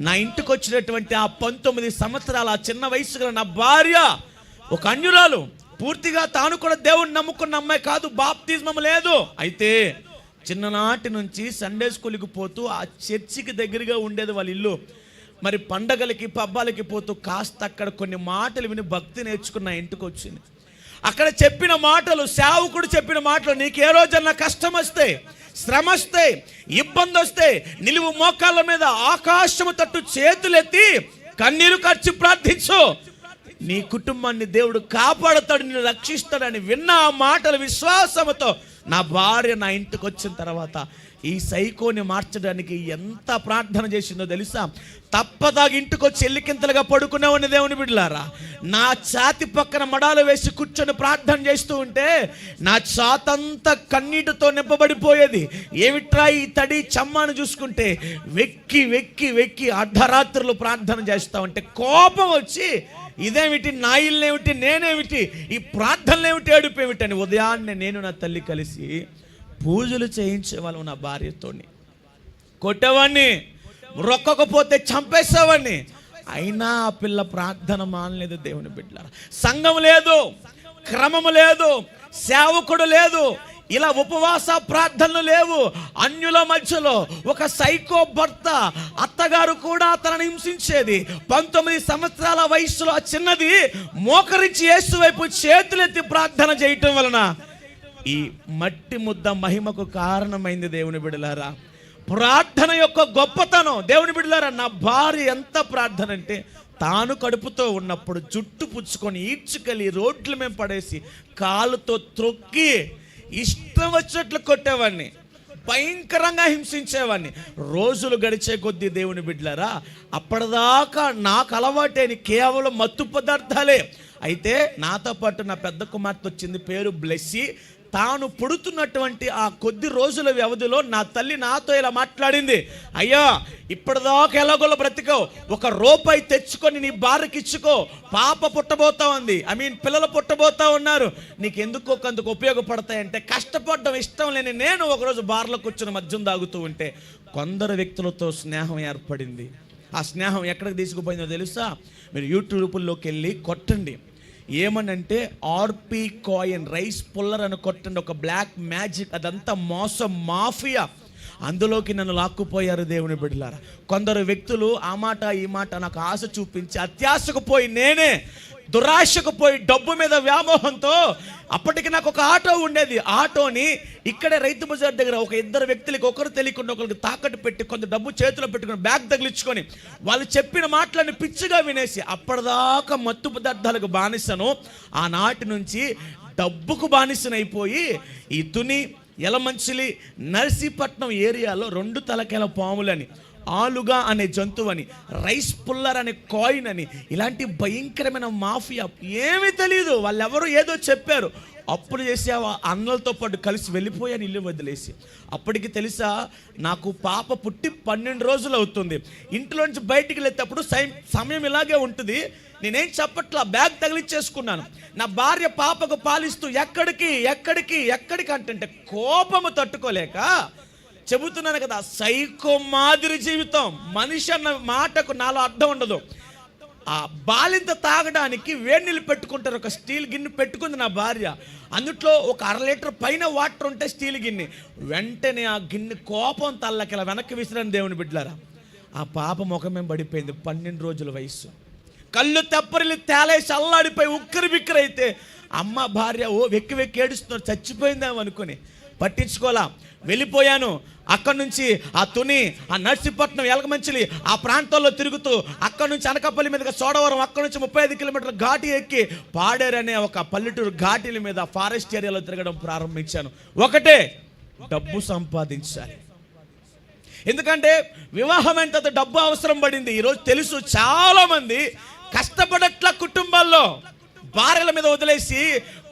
Speaker 1: నా ఇంటికి వచ్చినటువంటి ఆ 19 సంవత్సరాల ఆ చిన్న వయసు గల నా భార్య ఒక అన్యురాలు, పూర్తిగా తాను కూడా దేవుని నమ్ముకున్న అమ్మాయి కాదు, బాప్తిజం లేదు. అయితే చిన్ననాటి నుంచి సండే స్కూల్కి పోతూ ఆ చర్చికి దగ్గరగా ఉండేది వాళ్ళ ఇల్లు. మరి పండగలకి పబ్బాలకి పోతూ కాస్త అక్కడ కొన్ని మాటలు విని భక్తి నేర్చుకున్న ఇంటికి వచ్చింది. అక్కడ చెప్పిన మాటలు, సేవకుడు చెప్పిన మాటలు, నీకు ఏ రోజన్నా కష్టం వస్తే, శ్రమ వస్తే, ఇబ్బంది వస్తే నిలువు మోకాళ్ళ మీద ఆకాశము తట్టు చేతులెత్తి కన్నీరు కార్చి ప్రార్థించు, నీ కుటుంబాన్ని దేవుడు కాపాడుతాడు, నిన్ను రక్షిస్తాడని విన్న ఆ మాటలు విశ్వాసంతో నా భార్య నా ఇంటికి వచ్చిన తర్వాత ఈ సైకోని మార్చడానికి ఎంత ప్రార్థన చేసిందో తెలుసా? తప్పదాగా ఇంటికి వచ్చి ఎల్లికింతలుగా పడుకునేవాడిని. దేవుని బిడ్డలారా నా ఛాతి పక్కన మడాలు వేసి కూర్చొని ప్రార్థన చేస్తూ ఉంటే నా ఛాతంతా కన్నీటితో నింపబడిపోయేది. ఏమిట్రా ఈ తడి చమ్మాను చూసుకుంటే వెక్కి వెక్కి వెక్కి అర్ధరాత్రులు ప్రార్థన చేస్తా ఉంటే కోపం వచ్చి, ఇదేమిటి, నా ఇల్లేమిటి, నేనేమిటి, ఈ ప్రార్థనలేమిటి, ఏడుపేమిటి అని ఉదయాన్నే నేను నా తల్లి కలిసి పూజలు చేయించేవాళ్ళం. నా భార్యతోని కొట్టేవాడిని, రొక్కకపోతే చంపేసేవాడిని. అయినా ఆ పిల్ల ప్రార్థన మానలేదు. దేవుని బిడ్డలారా సంఘం లేదు, క్రమము లేదు, సేవకుడు లేదు, ఇలా ఉపవాస ప్రార్థనలు లేవు. అన్యుల మధ్యలో ఒక సైకో భర్త, అత్తగారు కూడా తనని హింసించేది. 19 సంవత్సరాల వయసులో ఆ చిన్నది మోకరించి యేసు వైపు చేతులెత్తి ప్రార్థన చేయటం వలన ఈ మట్టి ముద్ద మహిమకు కారణమైంది. దేవుని బిడ్డలారా, ప్రార్థన యొక్క గొప్పతనం. దేవుని బిడ్డలారా, నా భార్య ఎంత ప్రార్థన అంటే, తాను కడుపుతో ఉన్నప్పుడు జుట్టు పుచ్చుకొని ఈడ్చుకెళ్ళి రోడ్ల మీద పడేసి కాలుతో త్రొక్కి ఇష్టం వచ్చినట్లు కొట్టేవాడిని, భయంకరంగా హింసించేవాడిని. రోజులు గడిచే కొద్దీ దేవుని బిడ్డలారా, అప్పటిదాకా నాకు అలవాటైన కేవలం మత్తు పదార్థాలే. అయితే నాతో పాటు నా పెద్ద కుమార్తె వచ్చింది, పేరు బ్లెస్సీ. తాను పుడుతున్నటువంటి ఆ కొద్ది రోజుల వ్యవధిలో నా తల్లి నాతో ఇలా మాట్లాడింది, అయ్యా ఇప్పటిదాకా ఎలాగోలో బ్రతికావు, ₹1 తెచ్చుకొని నీ భార్యకి ఇచ్చుకో, పాప పుట్టబోతా ఉంది, పిల్లలు పుట్టబోతా ఉన్నారు, నీకు ఎందుకో కొందుకు ఉపయోగపడతాయంటే. కష్టపడడం ఇష్టం లేని నేను ఒకరోజు బార్లో కూర్చొని మద్యం తాగుతూ ఉంటే కొందరు వ్యక్తులతో స్నేహం ఏర్పడింది. ఆ స్నేహం ఎక్కడికి తీసుకుపోయిందో తెలుసా? మీరు యూట్యూబ్లోకి వెళ్ళి కొట్టండి, ఏమనంటే ఆర్పీ కాయిన్ రైస్ పుల్లర్ అని కొట్టండి, ఒక బ్లాక్ మ్యాజిక్, అదంతా మోసం, మాఫియా. అందులోకి నన్ను లాక్కుపోయారు దేవుని బిడ్డలారా. కొందరు వ్యక్తులు ఆ మాట ఈ మాట నాకు ఆశ చూపించి, అత్యాశకు పోయి నేనే దురాశకు పోయి డబ్బు మీద వ్యామోహంతో, అప్పటికి నాకు ఒక ఆటో ఉండేది, ఆటోని ఇక్కడే రైతు బజార్ దగ్గర ఒక 2 వ్యక్తులకి ఒకరు తెలియకుండా ఒకరికి తాకట్టు పెట్టి కొంత డబ్బు చేతిలో పెట్టుకుని బ్యాగ్ తగిలించుకొని వాళ్ళు చెప్పిన మాటలను పిచ్చిగా వినేసి అప్పటిదాకా మత్తు పదార్థాలకు బానిసను, ఆనాటి నుంచి డబ్బుకు బానిసనైపోయి ఈ తుని, యలమంచిలి, నర్సీపట్నం ఏరియాలో 2 తలకాయల పాములని, ఆలుగా అనే జంతువని, రైస్ పుల్లర్ అనే కాయిన్ అని, ఇలాంటి భయంకరమైన మాఫియా. ఏమీ తెలియదు, వాళ్ళెవరో ఏదో చెప్పారు. అప్పుడు చేసి అన్నలతో పాటు కలిసి వెళ్ళిపోయాను ఇల్లు వదిలేసి. అప్పటికి తెలుసా, నాకు పాప పుట్టి 12 రోజులు అవుతుంది. ఇంట్లోంచి బయటికి వెళ్ళేటప్పుడు సమయం ఇలాగే ఉంటుంది. నేనేం చెప్పట్లా, బ్యాగ్ తగిలిచ్చేసుకున్నాను. నా భార్య పాపకు పాలిస్తూ ఎక్కడికి ఎక్కడికి ఎక్కడికి అంటే కోపము తట్టుకోలేక చెబుతున్నాను కదా, సైకో మాదిరి జీవితం. మనిషి అన్న మాటకు నాలో అర్థం ఉండదు. ఆ బాలింత తాగడానికి వేడి నీళ్ళు పెట్టుకుంటారు, ఒక స్టీల్ గిన్నె పెట్టుకుంది నా భార్య, అందుట్లో ఒక 1/2 లీటర్ పైన వాటర్ ఉంటే స్టీల్ గిన్నె. వెంటనే ఆ గిన్నె కోపం తల్లకి ఇలా వెనక్కి విసిరాను దేవుని బిడ్డలారా. ఆ పాప ముఖమే పడిపోయింది, 12 రోజుల వయసు. కళ్ళు తెప్పరిల్లి తేలేసి అల్లాడిపోయి ఉక్కిరి బిక్కిరి అయితే అమ్మ భార్య వెక్కి వెక్కి ఏడుస్తున్నారు, చచ్చిపోయిందేమో అనుకుని పట్టించుకోలా. వెళ్ళిపోయాను. అక్కడి నుంచి ఆ తుని, ఆ నర్సీపట్నం, యలమంచిలి ఆ ప్రాంతాల్లో తిరుగుతూ అక్కడి నుంచి అనకాపల్లి మీదుగా సోడవరం, అక్కడి నుంచి 35 కిలోమీటర్ల ఘాటి ఎక్కి పాడేరు అనే ఒక పల్లెటూరు ఘాటీల మీద ఫారెస్ట్ ఏరియాలో తిరగడం ప్రారంభించాను. ఒకటే, డబ్బు సంపాదించాలి. ఎందుకంటే వివాహం ఎంత డబ్బు అవసరం పడింది. ఈరోజు తెలుసు, చాలామంది కష్టపడట్ల కుటుంబాల్లో భార్యల మీద వదిలేసి,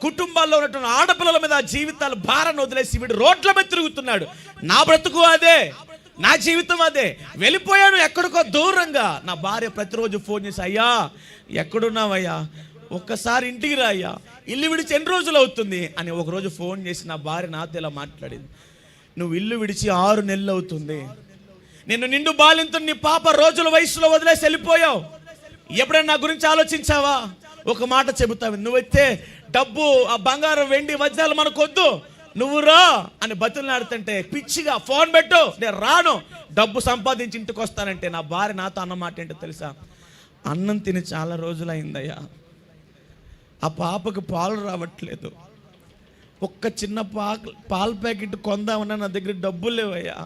Speaker 1: కుటుంబాల్లో ఉన్నటువంటి ఆడపిల్లల మీద జీవితాలు భారాన్ని వదిలేసి వీడు రోడ్ల మీద తిరుగుతున్నాడు. నా బ్రతుకు అదే, నా జీవితం అదే. వెళ్ళిపోయాను ఎక్కడికో దూరంగా. నా భార్య ప్రతిరోజు ఫోన్ చేసి, అయ్యా ఎక్కడున్నావయ్యా, ఒక్కసారి ఇంటికి రా అయ్యా, ఇల్లు విడిచి ఎన్ని రోజులు అవుతుంది అని ఒకరోజు ఫోన్ చేసి నా భార్య నాతో ఇలా మాట్లాడింది, నువ్వు ఇల్లు విడిచి 6 నెలలు అవుతుంది, నిన్ను నిండు బాలింతో నీ పాప రోజుల వయసులో వదిలేసి వెళ్ళిపోయావు, ఎప్పుడైనా నా గురించి ఆలోచించావా? ఒక మాట చెబుతావు, నువ్వైతే డబ్బు, ఆ బంగారం, వెండి, వజ్రాలు మనకొద్దు, నువ్వు రా అని బతులాడుతుంటే పిచ్చిగా ఫోన్ పెట్టు, నేను రాను, డబ్బు సంపాదించి ఇంటికి వస్తానంటే నా భార్య నాతో అన్నమాట ఏంటో తెలుసా? అన్నం తిని చాలా రోజులైందయ్యా, ఆ పాపకు పాలు రావట్లేదు, ఒక్క చిన్న పాల ప్యాకెట్ కొందామన్నా నా దగ్గర డబ్బులు లేవయ్యా,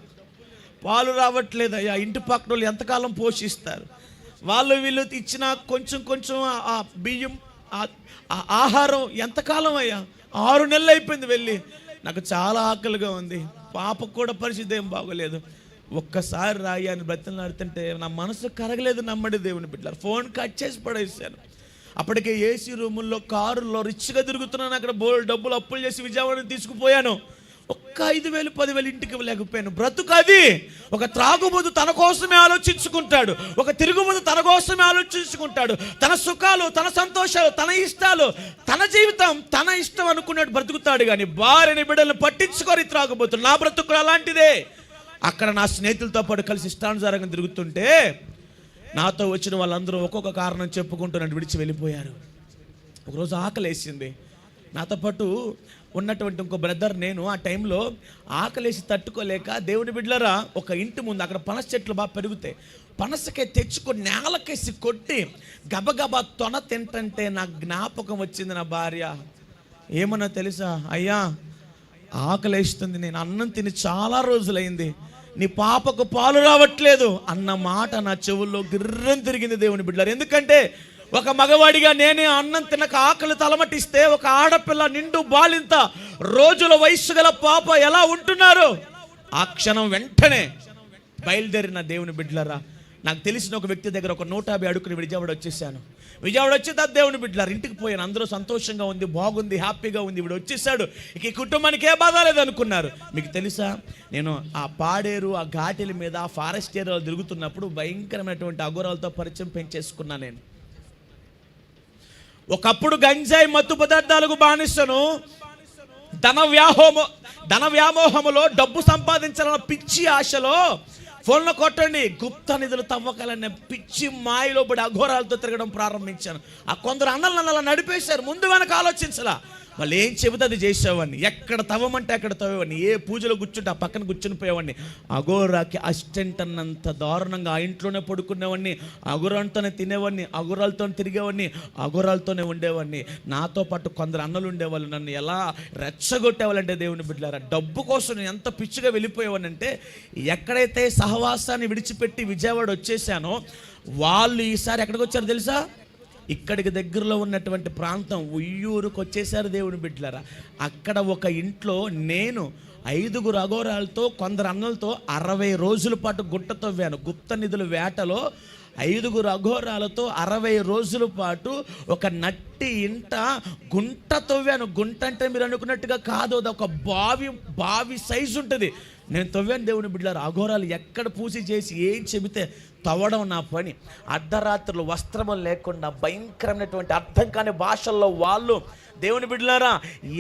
Speaker 1: పాలు రావట్లేదయ్యా, ఇంటి పక్కన వాళ్ళు ఎంతకాలం పోషిస్తారు, వాళ్ళు వీళ్ళు ఇచ్చిన కొంచెం కొంచెం ఆ బియ్యం, ఆ ఆహారం ఎంతకాలం అయ్యా, 6 నెలలు అయిపోయింది వెళ్ళి, నాకు చాలా ఆకలిగా ఉంది, పాపకు కూడా పరిస్థితి ఏం బాగోలేదు, ఒక్కసారి రాయి అని బ్రతిలాడుతుంటే నా మనసు కరగలేదు. నమ్మడి దేవుని బిడ్డలారా, ఫోన్ కట్ చేసి పడేసాను. అప్పటికే ఏసీ రూముల్లో, కారుల్లో రిచ్గా తిరుగుతున్నాను. అక్కడ డబ్బులు అప్పులు చేసి విజయవాడ తీసుకుపోయాను. ఒక్క 5,000 10,000 ఇంటికి లేకపోయాను. బ్రతుకు అది. ఒక త్రాగుబోతు తన కోసమే ఆలోచించుకుంటాడు, ఒక తిరుగుబోతు తన కోసమే ఆలోచించుకుంటాడు. తన సుఖాలు, తన సంతోషాలు, తన ఇష్టాలు, తన జీవితం తన ఇష్టం అనుకున్నాడు బ్రతుకుతాడు. కానీ భార్యని, బిడ్డలను పట్టించుకొని త్రాగుబోతు. నా బ్రతుకు అలాంటిదే. అక్కడ నా స్నేహితులతో పాటు కలిసి ఇష్టానుసారంగా తిరుగుతుంటే నాతో వచ్చిన వాళ్ళందరూ ఒక్కొక్క కారణం చెప్పుకుంటూ నన్ను విడిచి వెళ్ళిపోయారు. ఒకరోజు ఆకలేసింది. నాతో పాటు ఉన్నటువంటి ఇంకో బ్రదర్ నేను ఆ టైంలో ఆకలేసి తట్టుకోలేక, దేవుని బిడ్డలారా, ఒక ఇంటి ముందు అక్కడ పనస చెట్లు బాగా పెరుగుతాయి, పనసకాయ తెచ్చుకొని నేలకేసి కొట్టి గబగబా తొన తింటంటే నా జ్ఞాపకం వచ్చింది. నా భార్య ఏమన్నా తెలుసా, అయ్యా ఆకలేస్తుంది, నేను అన్నం తిని చాలా రోజులైంది, నీ పాపకు పాలు రావట్లేదు అన్న మాట నా చెవుల్లో గిర్రం తిరిగింది దేవుని బిడ్డలారా. ఎందుకంటే ఒక మగవాడిగా నేనే అన్నం తినక ఆకలి తలమటిస్తే ఒక ఆడపిల్ల నిండు బాలింత రోజుల వయస్సు గల పాప ఎలా ఉంటున్నారు? ఆ క్షణం వెంటనే బయలుదేరిన దేవుని బిడ్డలారా, నాకు తెలిసిన ఒక వ్యక్తి దగ్గర ఒక 150 అడుగుని విజయవాడ వచ్చేసాను. విజయవాడ వచ్చి దేవుని బిడ్డలారా ఇంటికి పోయాను. అందరూ సంతోషంగా ఉంది, బాగుంది, హ్యాపీగా ఉంది, వీడు వచ్చేసాడు, ఇక ఈ కుటుంబానికి ఏ బాధ లేదు అనుకున్నారు. మీకు తెలుసా, నేను ఆ పాడేరు, ఆ ఘాటీల మీద, ఆ ఫారెస్ట్ ఏరియాలో తిరుగుతున్నప్పుడు భయంకరమైనటువంటి అఘోరాలతో పరిచయం పెంచేసుకున్నాను. నేను ఒకప్పుడు గంజాయి మత్తు పదార్థాలకు బానిసను, ధన వ్యామోహములో డబ్బు సంపాదించాలన్న పిచ్చి ఆశలో ఫోన్లో కొట్టండి గుప్త నిధులు తవ్వకాలనే పిచ్చి మాయలో పడి అఘోరాలతో తిరగడం ప్రారంభించాను. ఆ కొందరు అన్నలు అలా నడిపేశారు, ముందు వెనక ఆలోచించలా. వాళ్ళు ఏం చెబితే అది చేసేవాడిని, ఎక్కడ తవ్వమంటే అక్కడ తవ్వేవాడిని, ఏ పూజలో కూర్చుంటే ఆ పక్కన కూర్చుని పోయేవాడిని. అఘోరాకి అసిస్టెంట్ అన్నంత దారుణంగా ఆ ఇంట్లోనే పడుకునేవాడిని, అఘోరాలతోనే తినేవాడిని, అఘోరాలతో తిరిగేవాడిని, అఘోరాలతోనే ఉండేవాడిని. నాతో పాటు కొందరు అన్నలు ఉండేవాళ్ళు, నన్ను ఎలా రెచ్చగొట్టేవాళ్ళంటే దేవుని బిడ్డలారా, డబ్బు కోసం నేను ఎంత పిచ్చిగా వెళ్ళిపోయేవాడిని అంటే, ఎక్కడైతే సహవాసాన్ని విడిచిపెట్టి విజయవాడ వచ్చేసానో వాళ్ళు ఈసారి ఎక్కడికి వచ్చారో తెలుసా? ఇక్కడికి దగ్గరలో ఉన్నటువంటి ప్రాంతం ఉయ్యూరుకు వచ్చేసారు దేవుని బిడ్డలారా. అక్కడ ఒక ఇంట్లో నేను 5 అఘోరాలతో కొందరు అన్నలతో 60 రోజుల పాటు గుట్ట తవ్వాను. గుప్త నిధుల వేటలో 5 అఘోరాలతో 60 రోజుల పాటు ఒక నట్టి ఇంట గుంట తవ్వాను. గుంట అంటే మీరు అనుకున్నట్టుగా కాదు, అది ఒక బావి సైజు ఉంటుంది. నేను తవ్వాను దేవుని బిడ్డలారా. అఘోరాలు ఎక్కడ పూజ చేసి ఏం చెబితే తవ్వడం నా పని. అర్ధరాత్రులు వస్త్రము లేకుండా భయంకరమైనటువంటి అర్థం కాని భాషల్లో వాళ్ళు దేవుని బిడ్డలారా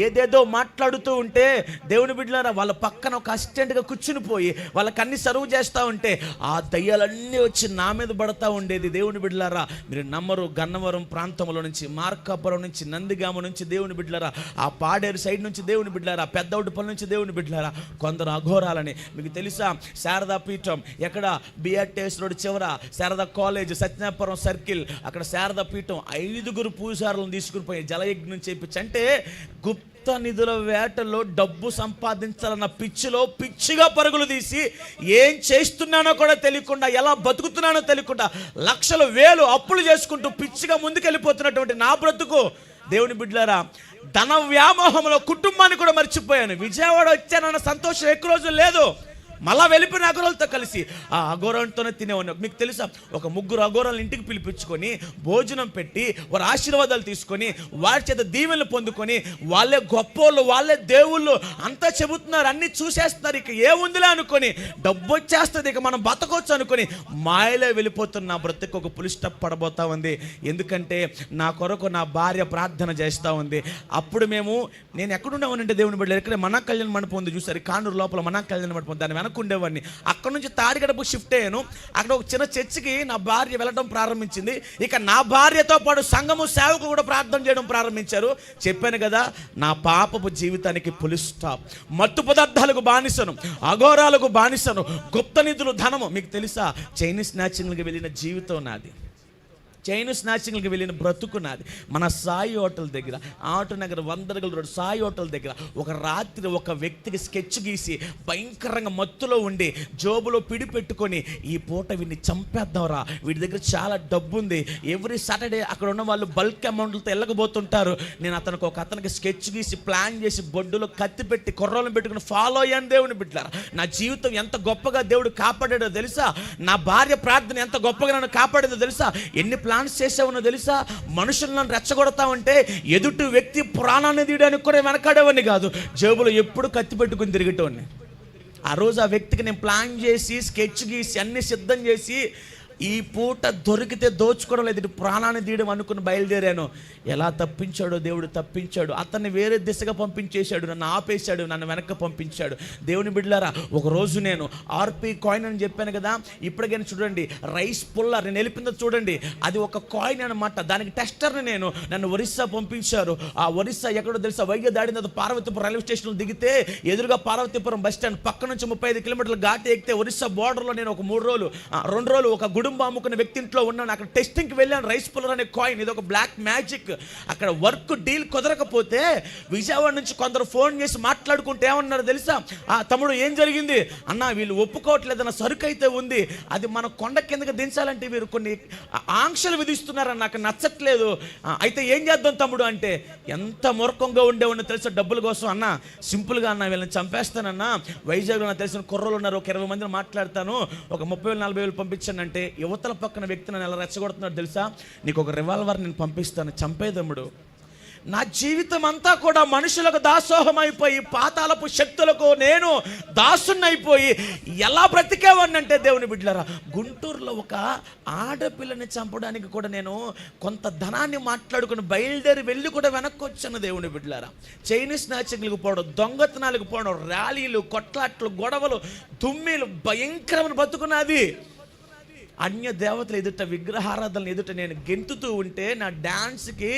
Speaker 1: ఏదేదో మాట్లాడుతూ ఉంటే, దేవుని బిడ్డలారా వాళ్ళ పక్కన ఒక అసిస్టెంట్గా కూర్చుని పోయి వాళ్ళకి అన్ని సర్వ్ చేస్తూ ఉంటే ఆ దయ్యాలన్నీ వచ్చి నా మీద పడతా ఉండేది. దేవుని బిడ్డలారా మీరు నమ్మరు, గన్నవరం ప్రాంతంలో నుంచి, మార్కాపురం నుంచి, నందిగామ నుంచి దేవుని బిడ్డలారా, ఆ పాడేరు సైడ్ నుంచి దేవుని బిడ్డలారా, పెద్దౌటిపల్లి నుంచి దేవుని బిడ్డలారా కొందరు అఘోరాలని. మీకు తెలుసా, శారదా పీఠం ఎక్కడ, బిఆర్టీఎస్ రోడ్ చివర శారదా కాలేజ్, సత్యనాపురం సర్కిల్, అక్కడ శారదా పీఠం 5 పూజారులను తీసుకుని పోయి జలయజ్ఞం చేపించి, అంటే గుప్త నిధుల వేటలో డబ్బు సంపాదించాలన్న పిచ్చిగా పరుగులు తీసి ఏం చేస్తున్నానో కూడా తెలియకుండా, ఎలా బతుకుతున్నానో తెలియకుండా, లక్షలు వేలు అప్పులు చేసుకుంటూ పిచ్చిగా ముందుకెళ్ళిపోతున్నటువంటి నా బ్రతుకు దేవుని బిడ్డలారా, ధన వ్యామోహంలో కుటుంబాన్ని కూడా మర్చిపోయాను. విజయవాడ వచ్చానన్న సంతోషం ఎక్కువ రోజులు లేదు. మళ్ళా వెళ్ళిపోయిన అఘోరాలతో కలిసి ఆ అఘోరాలతోనే తినేవాడిని. మీకు తెలుసా, ఒక 3 అఘోరాలను ఇంటికి పిలిపించుకొని భోజనం పెట్టి వారి ఆశీర్వాదాలు తీసుకొని వారి చేత దీవెనలు పొందుకొని, వాళ్ళే గొప్పోళ్ళు, వాళ్ళే దేవుళ్ళు అంతా చెబుతున్నారు, అన్నీ చూసేస్తున్నారు, ఇక ఏముందిలే అనుకొని, డబ్బు వచ్చేస్తుంది ఇక మనం బతకొచ్చు అనుకొని మాయలే వెళ్ళిపోతున్న బ్రతుకు ఒక పులి స్టాప్ పడబోతా ఉంది. ఎందుకంటే నా కొరకు నా భార్య ప్రార్థన చేస్తూ ఉంది. అప్పుడు నేను ఎక్కడున్నామనంటే దేవుని బిడ్డలు, ఇక్కడ మన కళ్యాణ మండపం ఉంది చూసారు, కానూరు లోపల మన కళ్యాణ మండపం, దాని ఉండేవాడిని. అక్కడ నుంచి తాడిగడపు షిఫ్ట్ అయ్యాను. అక్కడ ఒక చిన్న చర్చికి నా భార్య వెళ్ళడం ప్రారంభించింది. ఇక నా భార్యతో పాటు సంఘము సేవకులు కూడా ప్రార్థన చేయడం ప్రారంభించారు. చెప్పాను కదా, నా పాపపు జీవితానికి పులి స్టాప్. మత్తు పదార్థాలకు బానిసను, అఘోరాలకు బానిసను, గుప్త నిధులు, ధనము. మీకు తెలుసా, చైన్ స్నాచింగ్కి వెళ్ళిన జీవితం నాది, చైన్ స్నాచింగ్కి వెళ్ళిన బ్రతుకు నాది. మన సాయి హోటల్ దగ్గర, ఆటోనగర్ 100 రోడ్ సాయి హోటల్ దగ్గర ఒక రాత్రి ఒక వ్యక్తికి స్కెచ్ గీసి భయంకరంగా మత్తులో ఉండి జోబులో పిడి పెట్టుకొని, ఈ పూట వీడిని చంపేద్దాంరా, వీడి దగ్గర చాలా డబ్బు ఉంది, ఎవ్రీ సాటర్డే అక్కడ ఉన్న వాళ్ళు బల్క్ అమౌంట్లతో వెళ్ళకపోతుంటారు. నేను అతనికి స్కెచ్ గీసి ప్లాన్ చేసి బొడ్డులో కత్తి పెట్టి కుర్రోలను పెట్టుకుని ఫాలో అయ్యాను. దేవుని బిడ్డలారా, నా జీవితం ఎంత గొప్పగా దేవుడు కాపాడాడో తెలుసా? నా భార్య ప్రార్థన ఎంత గొప్పగా నన్ను కాపాడేదో తెలుసా? ఎన్ని ప్లాన్స్ చేసేవనో తెలుసా? మనుషులు నన్ను రెచ్చగొడతామంటే ఎదుటి వ్యక్తి ప్రాణాన్ని తీయడానికి కూడా వెనకాడేవాడిని కాదు, జేబులో ఎప్పుడు కత్తి పెట్టుకుని తిరిగేటోడిని. ఆ రోజు ఆ వ్యక్తికి నేను ప్లాన్ చేసి స్కెచ్ గీసి అన్ని సిద్ధం చేసి ఈ పూట దొరికితే దోచుకోవడం లేదు, ఇటు ప్రాణాన్ని తీయడం అనుకుని బయలుదేరాను. ఎలా తప్పించాడో దేవుడు తప్పించాడు. అతన్ని వేరే దిశగా పంపించేశాడు, నన్ను ఆపేశాడు, నన్ను వెనక్కి పంపించాడు. దేవుని బిడ్డలారా, ఒకరోజు నేను ఆర్పీ కాయిన్ అని చెప్పాను కదా, ఇప్పటికైనా చూడండి రైస్ పుల్లర్ నేను వెళ్ళిపోయిందో చూడండి, అది ఒక కాయిన్ అనమాట. దానికి టెస్టర్ని నన్ను ఒరిస్సా పంపించారు. ఆ ఒరిస్సా ఎక్కడో తెలుసా, వైద్య దాడిన తర్వాత పార్వతీపురం రైల్వే స్టేషన్లో దిగితే ఎదురుగా పార్వతీపురం బస్ స్టాండ్ పక్క నుంచి 35 కిలోమీటర్ల ఘాటి ఎక్కితే ఒరిస్సా బోర్డర్లో నేను ఒక 2 రోజులు ఒక గుడుంబ అమ్ముకున్న వ్యక్తి ఇంట్లో ఉన్నాను. అక్కడ టెస్టింగ్కి వెళ్ళాను. రైస్ పుల్లర్ అనే కాయిన్, ఇది ఒక బ్లాక్ మ్యాజిక్. అక్కడ వర్క్ డీల్ కుదరకపోతే విజయవాడ నుంచి కొందరు ఫోన్ చేసి మాట్లాడుకుంటే ఏమన్నారు తెలుసా, తమ్ముడు ఏం జరిగింది అన్న, వీళ్ళు ఒప్పుకోవట్లేదన్న, సరుకు అయితే ఉంది, అది మన కొండ కిందకి దించాలంటే వీరు కొన్ని ఆంక్షలు విధిస్తున్నారని నాకు నచ్చట్లేదు, అయితే ఏం చేద్దాం తమ్ముడు అంటే, ఎంత మూర్ఖంగా ఉండేవాడిని తెలుసా డబ్బుల కోసం. అన్న సింపుల్గా అన్న వీళ్ళని చంపేస్తానన్నా, వైజాగ్లో నాకు తెలిసిన కుర్రలు ఉన్నారు, ఒక 20 మందిని మాట్లాడతాను, ఒక 30,000-40,000 పంపించానంటే, యువతల పక్కన వ్యక్తి నన్ను ఎలా రెచ్చగొడుతున్నాడు తెలుసా, నీకు ఒక రివాల్వర్ నేను పంపిస్తాను, చంపేదమ్ముడు. నా జీవితం అంతా కూడా మనుషులకు దాసోహం అయిపోయి, పాతాళపు శక్తులకు నేను దాసున్నైపోయి ఎలా బ్రతికేవాడిని అంటే, దేవుని బిడ్డలారా, గుంటూరులో ఒక ఆడపిల్లని చంపడానికి కూడా నేను కొంత ధనాన్ని మాట్లాడుకుని బయలుదేరి వెళ్ళి కూడా వెనక్కి వచ్చాను. దేవుని బిడ్డలారా, చైనీస్ స్నాచింగ్లకు పోవడం, దొంగతనాలకు పోవడం, ర్యాలీలు, కొట్లాట్లు, గొడవలు, తుమ్మిలు, భయంకరమైన బతుకున్నది. అన్య దేవతలు ఎదుట, విగ్రహారాధనలు ఎదుట నేను గెంతుతూ ఉంటే, నా డాన్స్కి,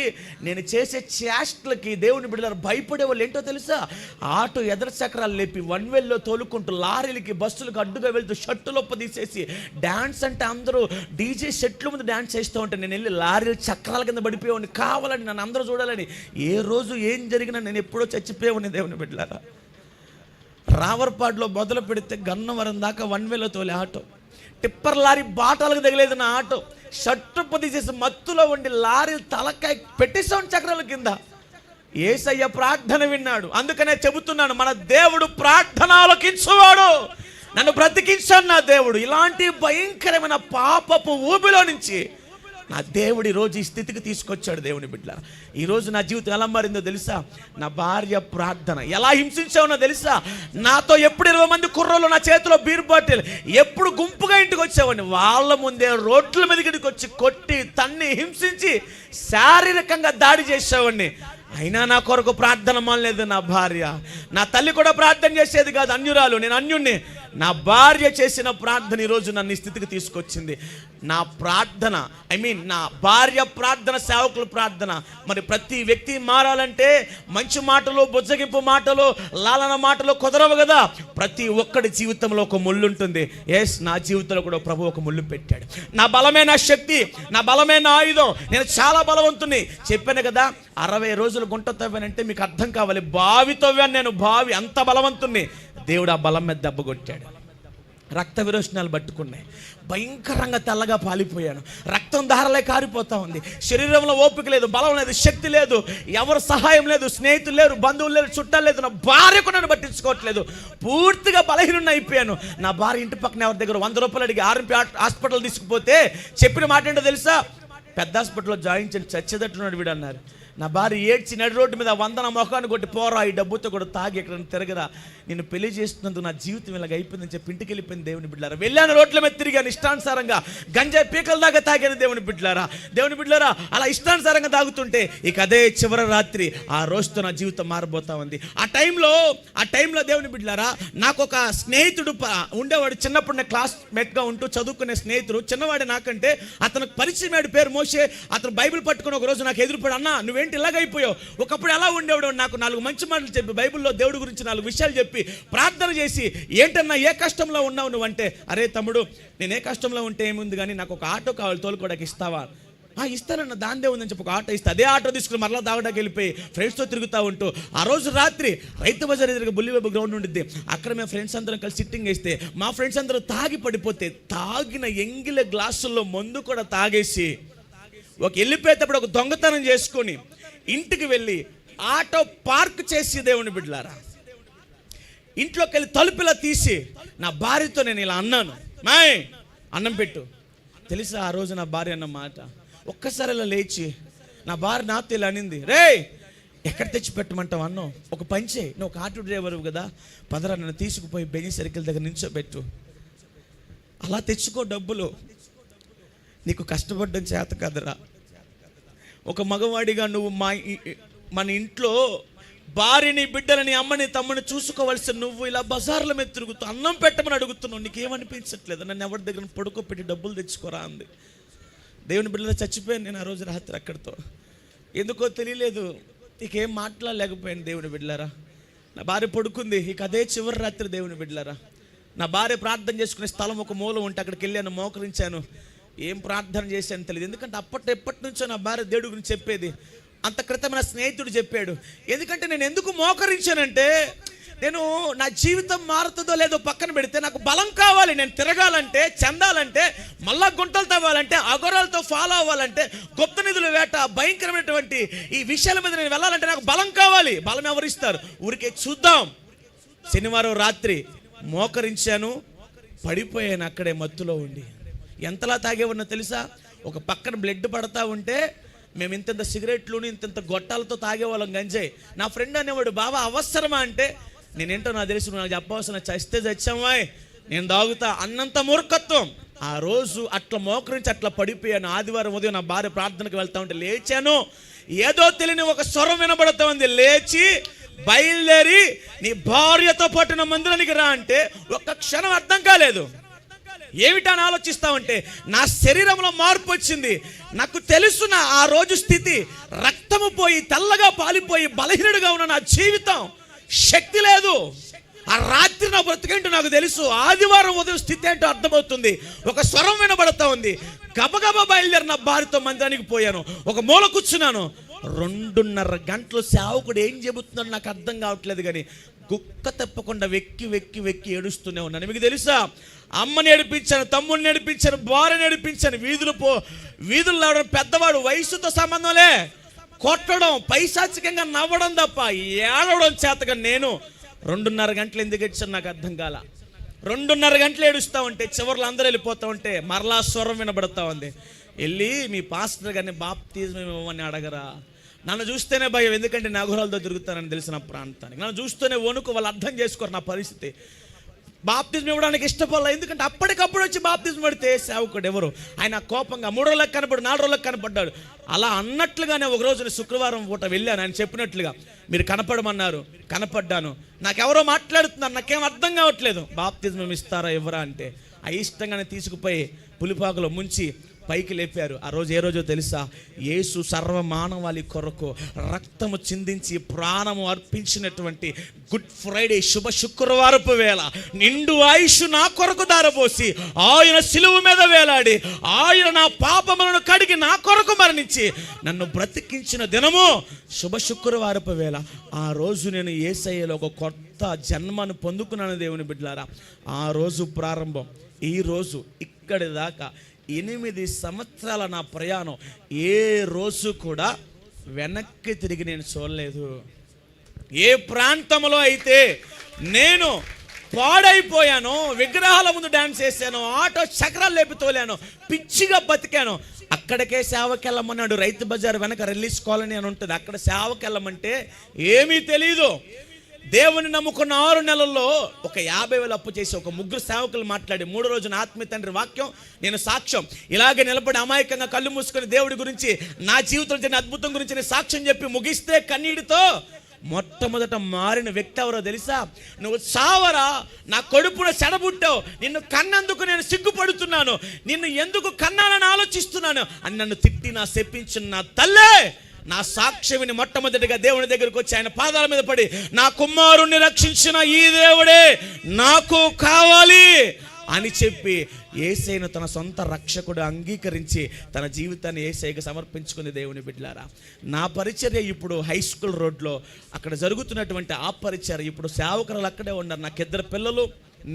Speaker 1: నేను చేసే చేష్టలకి దేవుని బిడ్డలు భయపడే వాళ్ళు ఏంటో తెలుసా, ఆటో ఎదర చక్రాలు లేపి 1 వేలో తోలుకుంటూ లారీలకి బస్సులకు అడ్డుగా వెళ్తూ షర్టులొప్ప తీసేసి డాన్స్ అంటే అందరూ డీజే సెట్ల ముందు డాన్స్ చేస్తూ ఉంటే నేను వెళ్ళి లారీల చక్రాల కింద పడిపోయేవాడిని, కావాలని నన్ను అందరూ చూడాలని. ఏ రోజు ఏం జరిగినా నేను ఎప్పుడో చచ్చిపోయేవాడిని. దేవుని బిడ్డలారా, రావర్పాడులో మొదలు పెడితే గన్నవరం దాకా 1 వేలో తోలే ఆటో, టిప్పర్ లారీ బాటలకు తగిలేదు నా ఆటో, షర్టు పొదిసేసి మత్తులో ఉండి లారీలు తలకాయ పెట్టేసాం చక్రాల కింద. యేసయ్య ప్రార్థన విన్నాడు. అందుకనే చెబుతున్నాను, మన దేవుడు ప్రార్థన ఆలకించువాడు. నన్ను బ్రతికించాడు నా దేవుడు. ఇలాంటి భయంకరమైన పాపపు ఊబిలో నుంచి నా దేవుడు ఈరోజు ఈ స్థితికి తీసుకొచ్చాడు. దేవుని బిడ్డ, ఈరోజు నా జీవితం ఎలా మారిందో తెలుసా, నా భార్య ప్రార్థన. ఎలా హింసించావునో తెలుసా, నాతో ఎప్పుడు 20 మంది కుర్రోళ్ళు నా చేతిలో బీర్ బాటిల్, ఎప్పుడు గుంపుగా ఇంటికి వచ్చేవాడిని, వాళ్ళ ముందే రోడ్ల మీదకి వచ్చి కొట్టి, తన్ని, హింసించి, శారీరకంగా దాడి చేసేవాడిని. అయినా నా కొరకు ప్రార్థన మానలేదు నా భార్య. నా తల్లి కూడా ప్రార్థన చేసేది కాదు, అన్యురాలు, నేను అన్యుణ్ణి. నా భార్య చేసిన ప్రార్థన ఈరోజు నన్ను ఈ స్థితికి తీసుకొచ్చింది. నా ప్రార్థన, నా భార్య ప్రార్థన, సేవకుల ప్రార్థన. మరి ప్రతి వ్యక్తి మారాలంటే మంచి మాటలు, బుజ్జగింపు మాటలు, లాలన మాటలు కుదరవు కదా. ప్రతి ఒక్కడి జీవితంలో ఒక ముళ్ళు ఉంటుంది. ఎస్, నా జీవితంలో కూడా ప్రభు ఒక ముళ్ళు పెట్టాడు. నా బలమే నా శక్తి, నా బలమే నా ఆయుధం, నేను చాలా బలవంతుని. చెప్పాను కదా, 60 రోజులు గుంట తవ్వానంటే మీకు అర్థం కావాలి, బావి తవ్వాను నేను, బావి, అంత బలవంతుని. దేవుడు ఆ బలం మీద దెబ్బ కొట్టాడు. రక్త విరోచనాలు పట్టుకున్నాయి, భయంకరంగా తెల్లగా పాలిపోయాను, రక్తం దారలే కారిపోతా ఉంది, శరీరంలో ఓపిక లేదు, బలం లేదు, శక్తి లేదు, ఎవరు సహాయం లేదు, స్నేహితులు లేరు, బంధువులు లేరు, చుట్టాలు లేదు, నా భార్యకు నన్ను పట్టించుకోవట్లేదు, పూర్తిగా బలహీన అయిపోయాను. నా భార్య ఇంటి పక్కన ఎవరి దగ్గర 100 రూపాయలు అడిగి ఆర్ఎంపీ హాస్పిటల్ తీసుకుపోతే చెప్పిన మాట ఏంటో తెలుసా, పెద్ద హాస్పిటల్లో జాయిన్ చేసి చచ్చేటట్టున్నాడు వీడు అన్నారు. నా భార్య ఏడ్చి నడి రోడ్డు మీద 100 మొఖాన్ని కొట్టి, పోరా ఈ డబ్బుతో కూడా తాగి ఎక్కడ తిరగరా, నేను పెళ్లి చేస్తున్నందుకు నా జీవితం ఇలాగ అయిపోయిందని చెప్పి ఇంటికి వెళ్ళిపోయింది. దేవుని బిడ్డలారా, వెళ్ళాను, రోడ్ల మీద తిరిగాను, ఇష్టానుసారంగా గంజాయి పీకల దాకా తాగాను. దేవుని బిడ్డలారా, అలా ఇష్టానుసారంగా తాగుతుంటే ఇక అదే చివరి రాత్రి, ఆ రోజుతో నా జీవితం మారబోతా ఉంది. ఆ టైంలో దేవుని బిడ్డలారా, నాకు ఒక స్నేహితుడు ఉండేవాడు, చిన్నప్పుడు నేను క్లాస్మేట్గా ఉంటూ చదువుకునే స్నేహితుడు, చిన్నవాడు నాకంటే. అతనికి పరిచయం పేరు మోషే. అతను బైబిల్ పట్టుకుని ఒక రోజు నాకు ఎదురుపడి, అన్న నువ్వేంటి ఇలాగైపోయావు, ఒకప్పుడు ఎలా ఉండేవాడు, నాకు 4 మంచి మాటలు చెప్పి, బైబిల్లో దేవుడి గురించి 4 విషయాలు చెప్పి, ప్రార్థన చేసి, ఏంటన్నా ఏ కష్టంలో ఉన్నావు నువ్వు అంటే, అరే తమ్ముడు, నేను ఏ కష్టంలో ఉంటే ఏముంది కానీ నాకు ఒక ఆటో కావాలి, తోలుకోవడానికి ఇస్తావా? ఇస్తానన్న, దాందే ఉందని చెప్పి ఒక ఆటో ఇస్తే, అదే ఆటో తీసుకుని మరలా తాగడానికి వెళ్ళిపోయి ఫ్రెండ్స్తో తిరుగుతూ ఉంటూ, ఆ రోజు రాత్రి రైతు బజార్ ఎదురుగా బుల్లిబాబు గ్రౌండ్ ఉండిద్ది, అక్కడ మేము ఫ్రెండ్స్ అందరం కలిసి సిట్టింగ్ వేస్తే, మా ఫ్రెండ్స్ అందరూ తాగి పడిపోతే, తాగిన ఎంగిల గ్లాసుల్లో మందు కూడా తాగేసి, వెళ్ళిపోయేటప్పుడు ఒక దొంగతనం చేసుకొని ఇంటికి వెళ్ళి ఆటో పార్క్ చేసి, దేవుని బిడ్డలారా, ఇంట్లోకి వెళ్ళి తలుపులా తీసి నా భార్యతో నేను ఇలా అన్నాను, మాయ్ అన్నం పెట్టు. తెలుసా ఆ రోజు నా భార్య అన్న మాట, ఒక్కసారి ఇలా లేచి నా భార్య నాతో ఇలా అనింది, రే ఎక్కడ తెచ్చి పెట్టమంటావు అన్నావు, ఒక పంచే, నువ్వు ఒక ఆటో డ్రైవర్ కదా, పదరా నన్ను తీసుకుపోయి బెంజ్ సర్కిల్ దగ్గర నించోబెట్టు, అలా తెచ్చుకో డబ్బులు. నీకు కష్టపడడం చేత కదరా. ఒక మగవాడిగా నువ్వు మన ఇంట్లో భార్యని, బిడ్డలని, అమ్మని, తమ్ముని చూసుకోవాల్సిన నువ్వు ఇలా బజార్ల మీద తిరుగుతూ అన్నం పెట్టమని అడుగుతున్నావు. నీకేమనిపించట్లేదు? నన్ను ఎవరి దగ్గర పడుకోపెట్టి డబ్బులు తెచ్చుకోరా అంది. దేవుని బిడ్డలో చచ్చిపోయాను నేను ఆ రోజు రాత్రి అక్కడితో. ఎందుకో తెలియలేదు, ఇకేం మాట్లాడలేకపోయాను. దేవుని బిడ్డలారా, నా భార్య పడుకుంది, ఇక అదే చివరి రాత్రి. దేవుని బిడ్డలారా, నా భార్య ప్రార్థన చేసుకునే స్థలం ఒక మూల ఉంటే అక్కడికి వెళ్ళాను, మోకరించాను. ఏం ప్రార్థన చేశాను తెలియదు, ఎందుకంటే ఎప్పటి నుంచో నా భార్య దేవుడి గురించి చెప్పేది. అంత క్రితం నా స్నేహితుడు చెప్పాడు. ఎందుకంటే నేను ఎందుకు మోకరించానంటే, నేను నా జీవితం మారుతుందో లేదో పక్కన పెడితే నాకు బలం కావాలి. నేను తిరగాలంటే, చెందాలంటే, మళ్ళా గుంటలు తవ్వాలంటే, అగోరాలతో ఫాలో అవ్వాలంటే, గుప్త నిధుల వేట, భయంకరమైనటువంటి ఈ విషయాల మీద నేను వెళ్ళాలంటే నాకు బలం కావాలి. బలం ఎవరిస్తారు? ఊరికే చూద్దాం. శనివారం రాత్రి మోకరించాను, పడిపోయాను అక్కడే మత్తులో ఉండి. ఎంతలా తాగేవన్నా తెలుసా? ఒక పక్కన బ్లడ్ పడతా ఉంటే మేము ఇంత సిగరెట్లు, ఇంత గొట్టాలతో తాగేవాళ్ళం గంజాయి. నా ఫ్రెండ్ అనేవాడు, బాబా అవసరమా అంటే, నేనేంటో నాకు తెలుసు, నాకు చెప్పవలసిన చస్తే చచ్చామాయ్, నేను తాగుతా అన్నంత మూర్ఖత్వం. ఆ రోజు అట్లా మోకరించి అట్లా పడిపోయాను. ఆదివారం ఉదయం నా భార్య ప్రార్థనకు వెళ్తా ఉంటే లేచాను. ఏదో తెలియని ఒక స్వరం వినబడుతూ ఉంది. లేచి బయలుదేరి నీ భార్యతో పాటు నా మందిరానికి రా అంటే ఒక్క క్షణం అర్థం కాలేదు. ఏమిటని ఆలోచిస్తామంటే నా శరీరంలో మార్పు వచ్చింది. నాకు తెలుసు నా ఆ రోజు స్థితి, రక్తము పోయి తెల్లగా పాలిపోయి బలహీనుడిగా ఉన్న నా జీవితం, శక్తి లేదు. ఆ రాత్రి నా బ్రతికేంటో నాకు తెలుసు. ఆదివారం ఉదయం స్థితి ఏంటో అర్థమవుతుంది. ఒక స్వరం వినబడతా ఉంది. గబగబా బయలుదేరి నా భార్యతో మందిరానికి పోయాను. ఒక మూల కూర్చున్నాను. 2.5 గంటలు సేవకుడు ఏం చెబుతున్నాడు నాకు అర్థం కావట్లేదు, కానీ గుక్క తప్పకుండా వెక్కి ఏడుస్తూనే ఉన్నాను. మీకు తెలుసా, అమ్మని ఏడిపించాను, తమ్ముడిని ఏడిపించాను, భార్యని ఏడిపించాను. వీధులు రావడం, పెద్దవాడు, వయసుతో సంబంధంలే, కొట్టడం, పైశాచికంగా నవ్వడం తప్ప ఏడవడం చేతగా నేను 2.5 గంటలు ఎందుకు ఏడ్చాను నాకు అర్థం కాల. 2.5 గంటలు ఏడుస్తూ ఉంటే చివరిలో అందరూ వెళ్ళిపోతూ ఉంటే మరలా స్వరం వినబడతా ఉంది. వెళ్ళి మీ పాస్టర్ గారిని బాప్తిజం ఇవ్వమని అడగరా. నన్ను చూస్తేనే భయం, ఎందుకంటే నా గురాలతో తిరుగుతానని తెలిసిన ప్రాంతానికి. నన్ను చూస్తూనే వణుకు. వాళ్ళు అర్థం చేసుకోరు నా పరిస్థితి. బాప్తిజం ఇవ్వడానికి ఇష్టపడాల, ఎందుకంటే అప్పటికప్పుడు వచ్చి బాప్తిజం పడితే సేవకుడు ఎవరు, ఆయన కోపంగా 3 రోజులకు కనపడు, 4 రోజులకు కనపడ్డాడు. అలా అన్నట్లుగానే ఒక రోజు శుక్రవారం పూట వెళ్ళాను. ఆయన చెప్పినట్లుగా మీరు కనపడమన్నారు, కనపడ్డాను. నాకెవరో మాట్లాడుతున్నారు, నాకేం అర్థం కావట్లేదు. బాప్తిజం ఇస్తారా ఇవ్వరా అంటే అయిష్టంగానే తీసుకుపోయి పులిపాకులో ముంచి పైకి లేపారు. ఆ రోజు ఏ రోజో తెలుసా? యేసు సర్వమానవాళి కొరకు రక్తము చిందించి ప్రాణము అర్పించినటువంటి గుడ్ ఫ్రైడే శుభ శుక్రవారపు వేళ నిండు ఆయుష్ నా కొరకు దారపోసి ఆయన సిలువ మీద వేలాడి ఆయన నా పాపములను కడిగి నా కొరకు మరణించి నన్ను బ్రతికించిన దినము శుభ శుక్రవారపు వేళ. ఆ రోజు నేను యేసయ్యలో ఒక కొత్త జన్మను పొందుకున్నాను. దేవుని బిడ్డలారా, ఆ రోజు ప్రారంభం ఈ రోజు ఇక్కడి దాకా 8 సంవత్సరాల నా ప్రయాణం ఏ రోజు కూడా వెనక్కి తిరిగి నేను చూడలేదు. ఏ ప్రాంతంలో అయితే నేను పాడైపోయాను, విగ్రహాల ముందు డాన్స్ చేశాను, ఆటో చక్రాలు లేపి తోలాను, పిచ్చిగా బతికాను, అక్కడికే సేవకి వెళ్ళమన్నాడు. రైతు బజార్ వెనక రిలీజ్ కాలనీ అని ఉంటుంది, అక్కడ సేవకి వెళ్ళమంటే ఏమీ తెలీదు. దేవుని నమ్ముకున్న 6 నెలల్లో ఒక 50,000 అప్పు చేసి ఒక 3 సేవకులు మాట్లాడి 3వ రోజున ఆత్మీయ తండ్రి వాక్యం, నేను సాక్ష్యం, ఇలాగే నిలబడి అమాయకంగా కళ్ళు మూసుకొని దేవుడి గురించి, నా జీవితంలో జరిగిన అద్భుతం గురించి నేను సాక్ష్యం చెప్పి ముగిస్తే కన్నీటితో మొట్టమొదట మారిన వ్యక్తి ఎవరో తెలుసా? నువ్వు చావరా, నా కొడుపున చెడబుట్టావు, నిన్ను కన్నందుకు నేను సిగ్గుపడుతున్నాను, నిన్ను ఎందుకు కన్నానని ఆలోచిస్తున్నాను అని నన్ను తిట్టి నా శపించిన నా తల్లే నా సాక్ష్యమిని మొట్టమొదటిగా దేవుని దగ్గరికి వచ్చి ఆయన పాదాల మీద పడి, నా కుమారుణ్ణి రక్షించిన ఈ దేవుడే నాకు కావాలి అని చెప్పి యేసయ్యను తన సొంత రక్షకుడు అంగీకరించి తన జీవితాన్ని యేసయ్యకు సమర్పించుకుంది. దేవుని బిడ్డలారా, నా పరిచర్య ఇప్పుడు హై స్కూల్ రోడ్లో అక్కడ జరుగుతున్నటువంటి ఆ పరిచర్య, ఇప్పుడు సేవకులు అక్కడే ఉన్నారు. నాకు 2 పిల్లలు,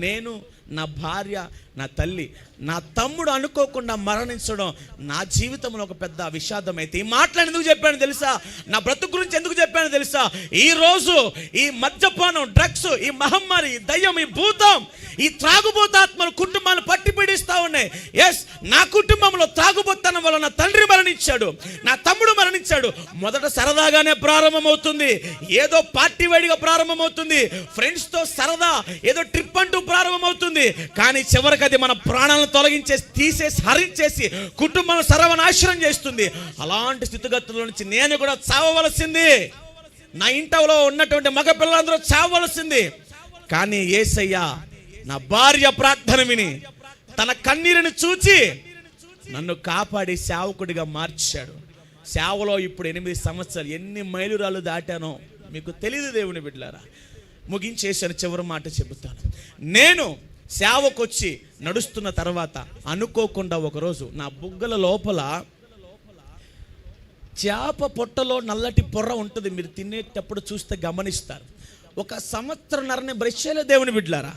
Speaker 1: నేను, నా భార్య, నా తల్లి. నా తమ్ముడు అనుకోకుండా మరణించడం నా జీవితంలో ఒక పెద్ద విషాదం. అయితే ఈ మాటలు ఎందుకు చెప్పాను తెలుసా? నా బ్రతుకు గురించి ఎందుకు చెప్పాను తెలుసా? ఈ రోజు ఈ మద్యపానం, డ్రగ్స్, ఈ మహమ్మారి, ఈ దయ్యం, ఈ భూతం, ఈ త్రాగుబోతాత్మలు కుటుంబాన్ని పట్టి పీడిస్తూ ఉన్నాయి. ఎస్, నా కుటుంబంలో త్రాగుబోతనం వల్ల నా తండ్రి మరణించాడు, నా తమ్ముడు మరణించాడు. మొదట సరదాగానే ప్రారంభమవుతుంది, ఏదో పార్టీ వైడ్గా ప్రారంభమవుతుంది, ఫ్రెండ్స్తో సరదా ఏదో ట్రిప్ అంటూ ప్రారంభమవుతుంది. కానీ చివరికి అది మన ప్రాణాలను తొలగించేసి తీసేసి హరించేసి కుటుంబాన్ని సర్వనాశనం చేస్తుంది. అలాంటి స్థితిగతుల నుంచి నేను కూడా చావవలసింది, నా ఇంట్లో ఉన్నటువంటి మగ పిల్లలందరూ చావవలసింది. కానీ యేసయ్య నా భార్య ప్రార్థన విని తన కన్నీరుని చూచి నన్ను కాపాడి సేవకుడిగా మార్చాడు. సేవలో ఇప్పుడు 8 సంవత్సరాలు ఎన్ని మైలురాళ్ళు దాటానో మీకు తెలియదు దేవుని బిడ్డలారా. ముగించేసాను, చివరి మాట చెబుతాను. నేను సేవకొచ్చి నడుస్తున్న తర్వాత అనుకోకుండా ఒకరోజు నా బుగ్గల లోపల చేప పొట్టలో నల్లటి పొర్ర ఉంటుంది, మీరు తినేటప్పుడు చూస్తే గమనిస్తారు. 1 సంవత్సరంన్నరనే బ్రష్ చేయలేదు దేవుని బిడ్డలారా.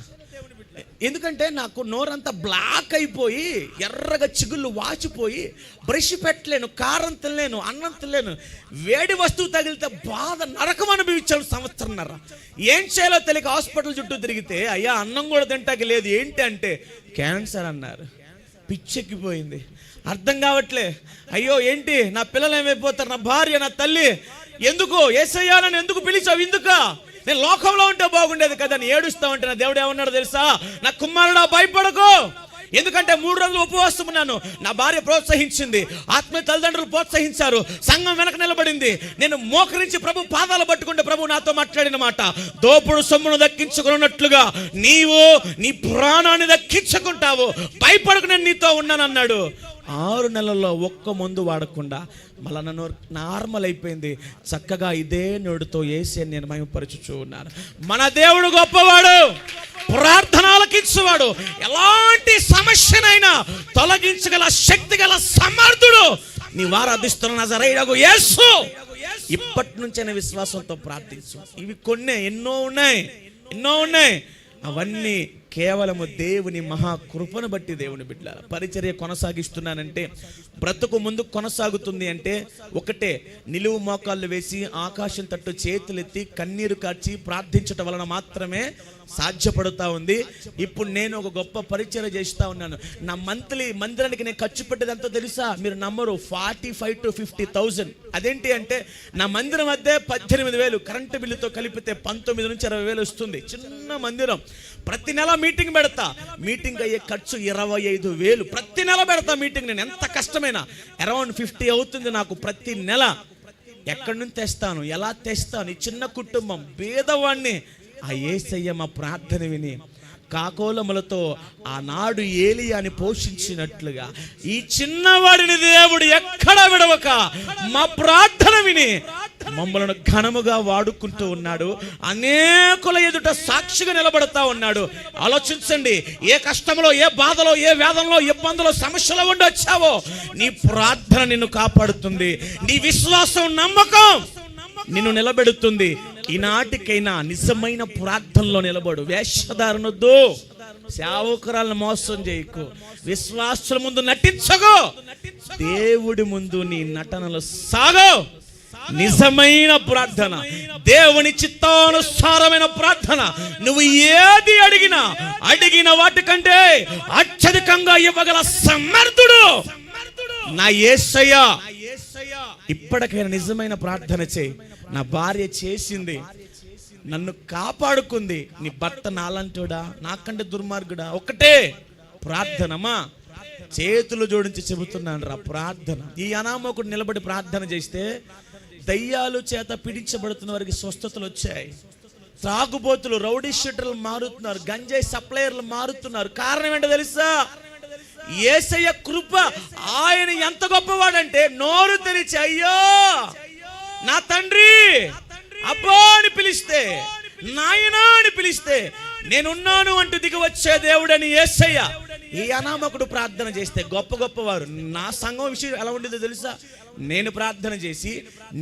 Speaker 1: ఎందుకంటే నాకు నోరంతా బ్లాక్ అయిపోయి ఎర్రగా చిగుళ్ళు వాచిపోయి బ్రష్ పెట్టలేను, కారం తినలేను, అన్నం తినలేను. వేడి వస్తువు తగిలితే బాధ నరకం అనుభవించాను 1 సంవత్సరంన్నర. ఏం చేయాలో తెలియక హాస్పిటల్ చుట్టూ తిరిగితే అయ్యా అన్నం కూడా తింటాకి లేదు. ఏంటి అంటే క్యాన్సర్ అన్నారు. పిచ్చెక్కిపోయింది, అర్థం కావట్లే. అయ్యో ఏంటి నా పిల్లలు ఏమైపోతారు, నా భార్య, నా తల్లి, ఎందుకు యేసయ్యా నన్ను ఎందుకు పిలిచావు, ఎందుక నేను లోకంలో ఉంటే బాగుండేది కదా అని ఏడుస్తా ఉంటే నా దేవుడు ఏమన్నాడు తెలుసా, నా కుమారుడా భయపడకు, ఎందుకంటే 3 రోజులు ఉపవాసం ఉన్నాను. నా భార్య ప్రోత్సహించింది, ఆత్మీయ తల్లిదండ్రులు ప్రోత్సహించారు, సంఘం వెనక నిలబడింది. నేను మోకరించి ప్రభు పాదాలు పట్టుకుంటే ప్రభు నాతో మాట్లాడిన మాట, దోపుడు సొమ్మును దక్కించుకున్నట్లుగా నీవు నీ ప్రాణాన్ని దక్కించుకుంటావు, భయపడకు, నేను నీతో ఉన్నానన్నాడు. 6 నెలల్లో ఒక్క మందు వాడకుండా మళ్ళీ నన్ను నార్మల్ అయిపోయింది. చక్కగా ఇదే నోడుతో యేసే నేను మహిమపరచుచూ ఉన్నాను. మన దేవుడు గొప్పవాడు, ప్రార్థన ఆలకించువాడు, ఎలాంటి సమస్యనైనా తొలగించగల శక్తి గల సమర్థుడు. నీ ఆరాధిస్తున్న నజరేయుడగు యేసు. ఇప్పటి నుంచైనా విశ్వాసంతో ప్రార్థించు. ఇవి కొన్ని ఎన్నో ఉన్నాయి. అవన్నీ కేవలము దేవుని మహాకృపను బట్టి దేవుని బిడ్డలారా. పరిచర్య కొనసాగిస్తున్నానంటే, బ్రతుకు ముందు కొనసాగుతుంది అంటే ఒకటే, నిలువు మోకాళ్ళు వేసి ఆకాశం తట్టు చేతులెత్తి కన్నీరు కార్చి ప్రార్థించటం వలన మాత్రమే సాధ్యపడుతూ ఉంది. ఇప్పుడు నేను ఒక గొప్ప పరిచర్య చేస్తూ ఉన్నాను. నా మందిరానికి నేను ఖర్చు పెట్టేది ఎంతో తెలుసా, మీరు నమ్మరు, 45,000 to 50,000. అదేంటి అంటే నా మందిరం మధ్య 18,000, కరెంటు బిల్లుతో కలిపితే 19 నుంచి 20,000 వస్తుంది. చిన్న మందిరం. ప్రతి నెల మీటింగ్ పెడతా, మీటింగ్ అయ్యే ఖర్చు 25,000. ప్రతి నెల పెడతా మీటింగ్. నేను ఎంత కష్టమైనా అరౌండ్ 50 అవుతుంది నాకు ప్రతి నెల. ఎక్కడి నుంచి తెస్తాను, ఎలా తెస్తాను? ఈ చిన్న కుటుంబం, పేదవాడిని. ఆ యేసయ్య మా ప్రార్థన విని కాకోలములతో ఆనాడు ఏలియాని పోషించినట్లుగా ఈ చిన్నవాడిని దేవుడు ఎక్కడ విడవక మా ప్రార్థన విని మమ్మలను ఘనముగా వాడుకుంటూ ఉన్నాడు. అనేకుల ఎదుట సాక్షిగా నిలబడతా ఉన్నాడు. ఆలోచించండి, ఏ కష్టంలో, ఏ బాధలో, ఏ వేదనలో, ఇబ్బందులో, సమస్యలో ఉండి వచ్చావో నీ ప్రార్థన నిన్ను కాపాడుతుంది. నీ విశ్వాసం, నమ్మకం నిన్ను నిలబెడుతుంది. ఈనాటికైనా నిజమైన ప్రార్థనలో నిలబడు. వేషధారణొద్దు, సేవకురాలను మోసం చేయకు, విశ్వాసుల ముందు నటించకు, దేవుడి ముందు నీ నటనలు సాగు. నిజమైన ప్రార్థన, దేవుని చిత్తానుసారమైన ప్రార్థన. నువ్వు ఏది అడిగిన వాటికంటే అత్యధికంగా ఇవ్వగల సమర్థుడు నా యేసయ్య. ఇప్పటికైనా నిజమైన ప్రార్థన చేయి. నా భార్య చేసింది, నన్ను కాపాడుకుంది. నీ భర్త నాలంటోడా, నాకంటే దుర్మార్గుడా? ఒకటే ప్రార్థనమా. చేతులు జోడించి చెబుతున్నాను రా, ప్రార్థన. ఈ అనామకుడు నిలబడి ప్రార్థన చేస్తే దయ్యాలు చేత పీడించబడుతున్న వారికి స్వస్థతలు వచ్చాయి. త్రాగుబోతులు, రౌడీ షీటర్లు మారుతున్నారు, గంజాయి సప్లయర్లు మారుతున్నారు. కారణం ఏంటో తెలుసా? యేసయ్య కృప. ఆయన ఎంత గొప్పవాడంటే నోరు తెరిచి అయ్యో నా తండ్రి, అబ్బా అని పిలిస్తే, నాయనా అని పిలిస్తే నేనున్నాను అంటూ దిగి వచ్చే దేవుడని యేసయ్య. ఈ అనామకుడు ప్రార్థన చేస్తే గొప్పవారు. నా సంఘం విషయం ఎలా ఉండేదో తెలుసా? నేను ప్రార్థన చేసి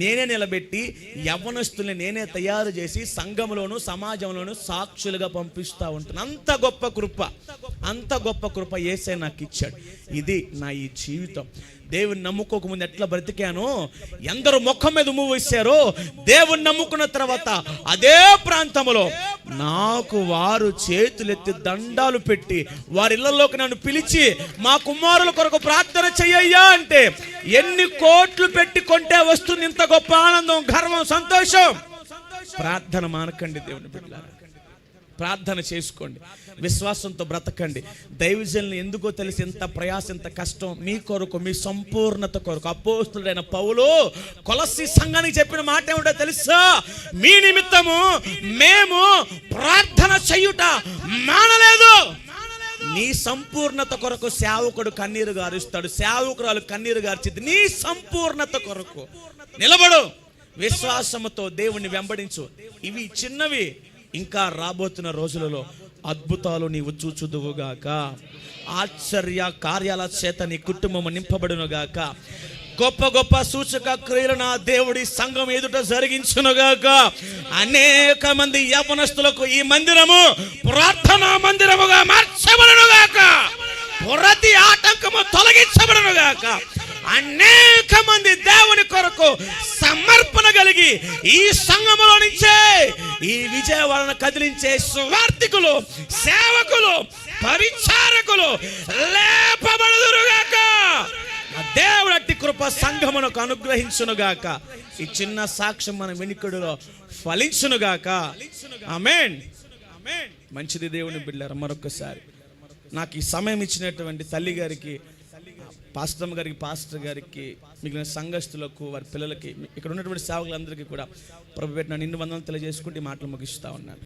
Speaker 1: నేనే నిలబెట్టి యవ్వనస్తుల్ని నేనే తయారు చేసి సంఘంలోను సమాజంలోను సాక్షులుగా పంపిస్తూ ఉంటాను. అంత గొప్ప కృప యేసే నాకు ఇచ్చాడు. ఇది నా ఈ జీవితం. దేవుని నమ్ముకోకముందు ఎట్లా బ్రతికాను, ఎందరూ ముఖం మీద ఉమ్ము వేశారో, దేవుని నమ్ముకున్న తర్వాత అదే ప్రాంతంలో నాకు వారు చేతులెత్తి దండాలు పెట్టి వారి ఇళ్లలోకి నన్ను పిలిచి మా కుమారుల కొరకు ప్రార్థన చెయ్యయ్యా అంటే ఎన్ని కోట్లు పెట్టి కొంటే వస్తుంది ఇంత గొప్ప ఆనందం, గర్వం, సంతోషం. ప్రార్థన మానకండి దేవుని బిడ్డలారా, ప్రార్థన చేసుకోండి, విశ్వాసంతో బ్రతకండి. దైవజనులు ఎందుకో తెలిసి ఎంత ప్రయాస, ఎంత కష్టం మీ కొరకు, మీ సంపూర్ణత కొరకు. అపోస్తుడైన పౌలు కొలస్సీ సంఘానికి చెప్పిన మాట ఏమిటో తెలుసా? మీ నిమిత్తము మేము ప్రార్థన చేయుట మానలేదు. నీ సంపూర్ణత కొరకు సేవకుడు కన్నీరు గారుస్తాడు, సేవకురాలు కన్నీరు గార్చిద్ది. నీ సంపూర్ణత కొరకు నిలబడు, విశ్వాసముతో దేవుణ్ణి వెంబడించు. ఇవి చిన్నవి, ఇంకా రాబోతున్న రోజులలో అద్భుతాలు నీవు చూచుదువుగాక. ఆశ్చర్య కార్యాల చేత నీ కుటుంబము నింపబడునుగాక. గొప్ప గొప్ప సూచక క్రియలు నా దేవుడి సంఘం ఎదుట జరిగించునుగాక. అనేక మంది యవ్వనస్తులకు ఈ మందిరము ప్రార్థనా మందిరముగా మార్చబడునుగాక. ప్రతి ఆటంకము తొలగించబడునుగాక. అనేక మంది దేవుని కొరకు సమర్పణ కలిగి ఈ సంఘములో నుంచే ఈ విజయవాడను కదిలించే సువార్థికులు, సేవకులు, పరిచారకులు లేపబడుదురుగాక. దేవుడు అట్టి కృప సంఘమునకు అనుగ్రహించునుగాక. ఈ చిన్న సాక్ష్యం మన వెనుకడులో ఫలించునుగాక. ఆమేన్. మంచిది దేవుని బిడ్డలారా, మరొకసారి నాకు ఈ సమయం ఇచ్చినటువంటి తల్లి గారికి, పాస్టర్ గారికి, పాస్టర్ గారికి, మిగిలిన సంఘస్థులకు, వారి పిల్లలకి, ఇక్కడ ఉన్నటువంటి సేవకులందరికీ కూడా ప్రభు పెట్టిన నిన్ను వందనం తెలియజేసుకుంటే మాటలు ముగిస్తూ ఉన్నాను.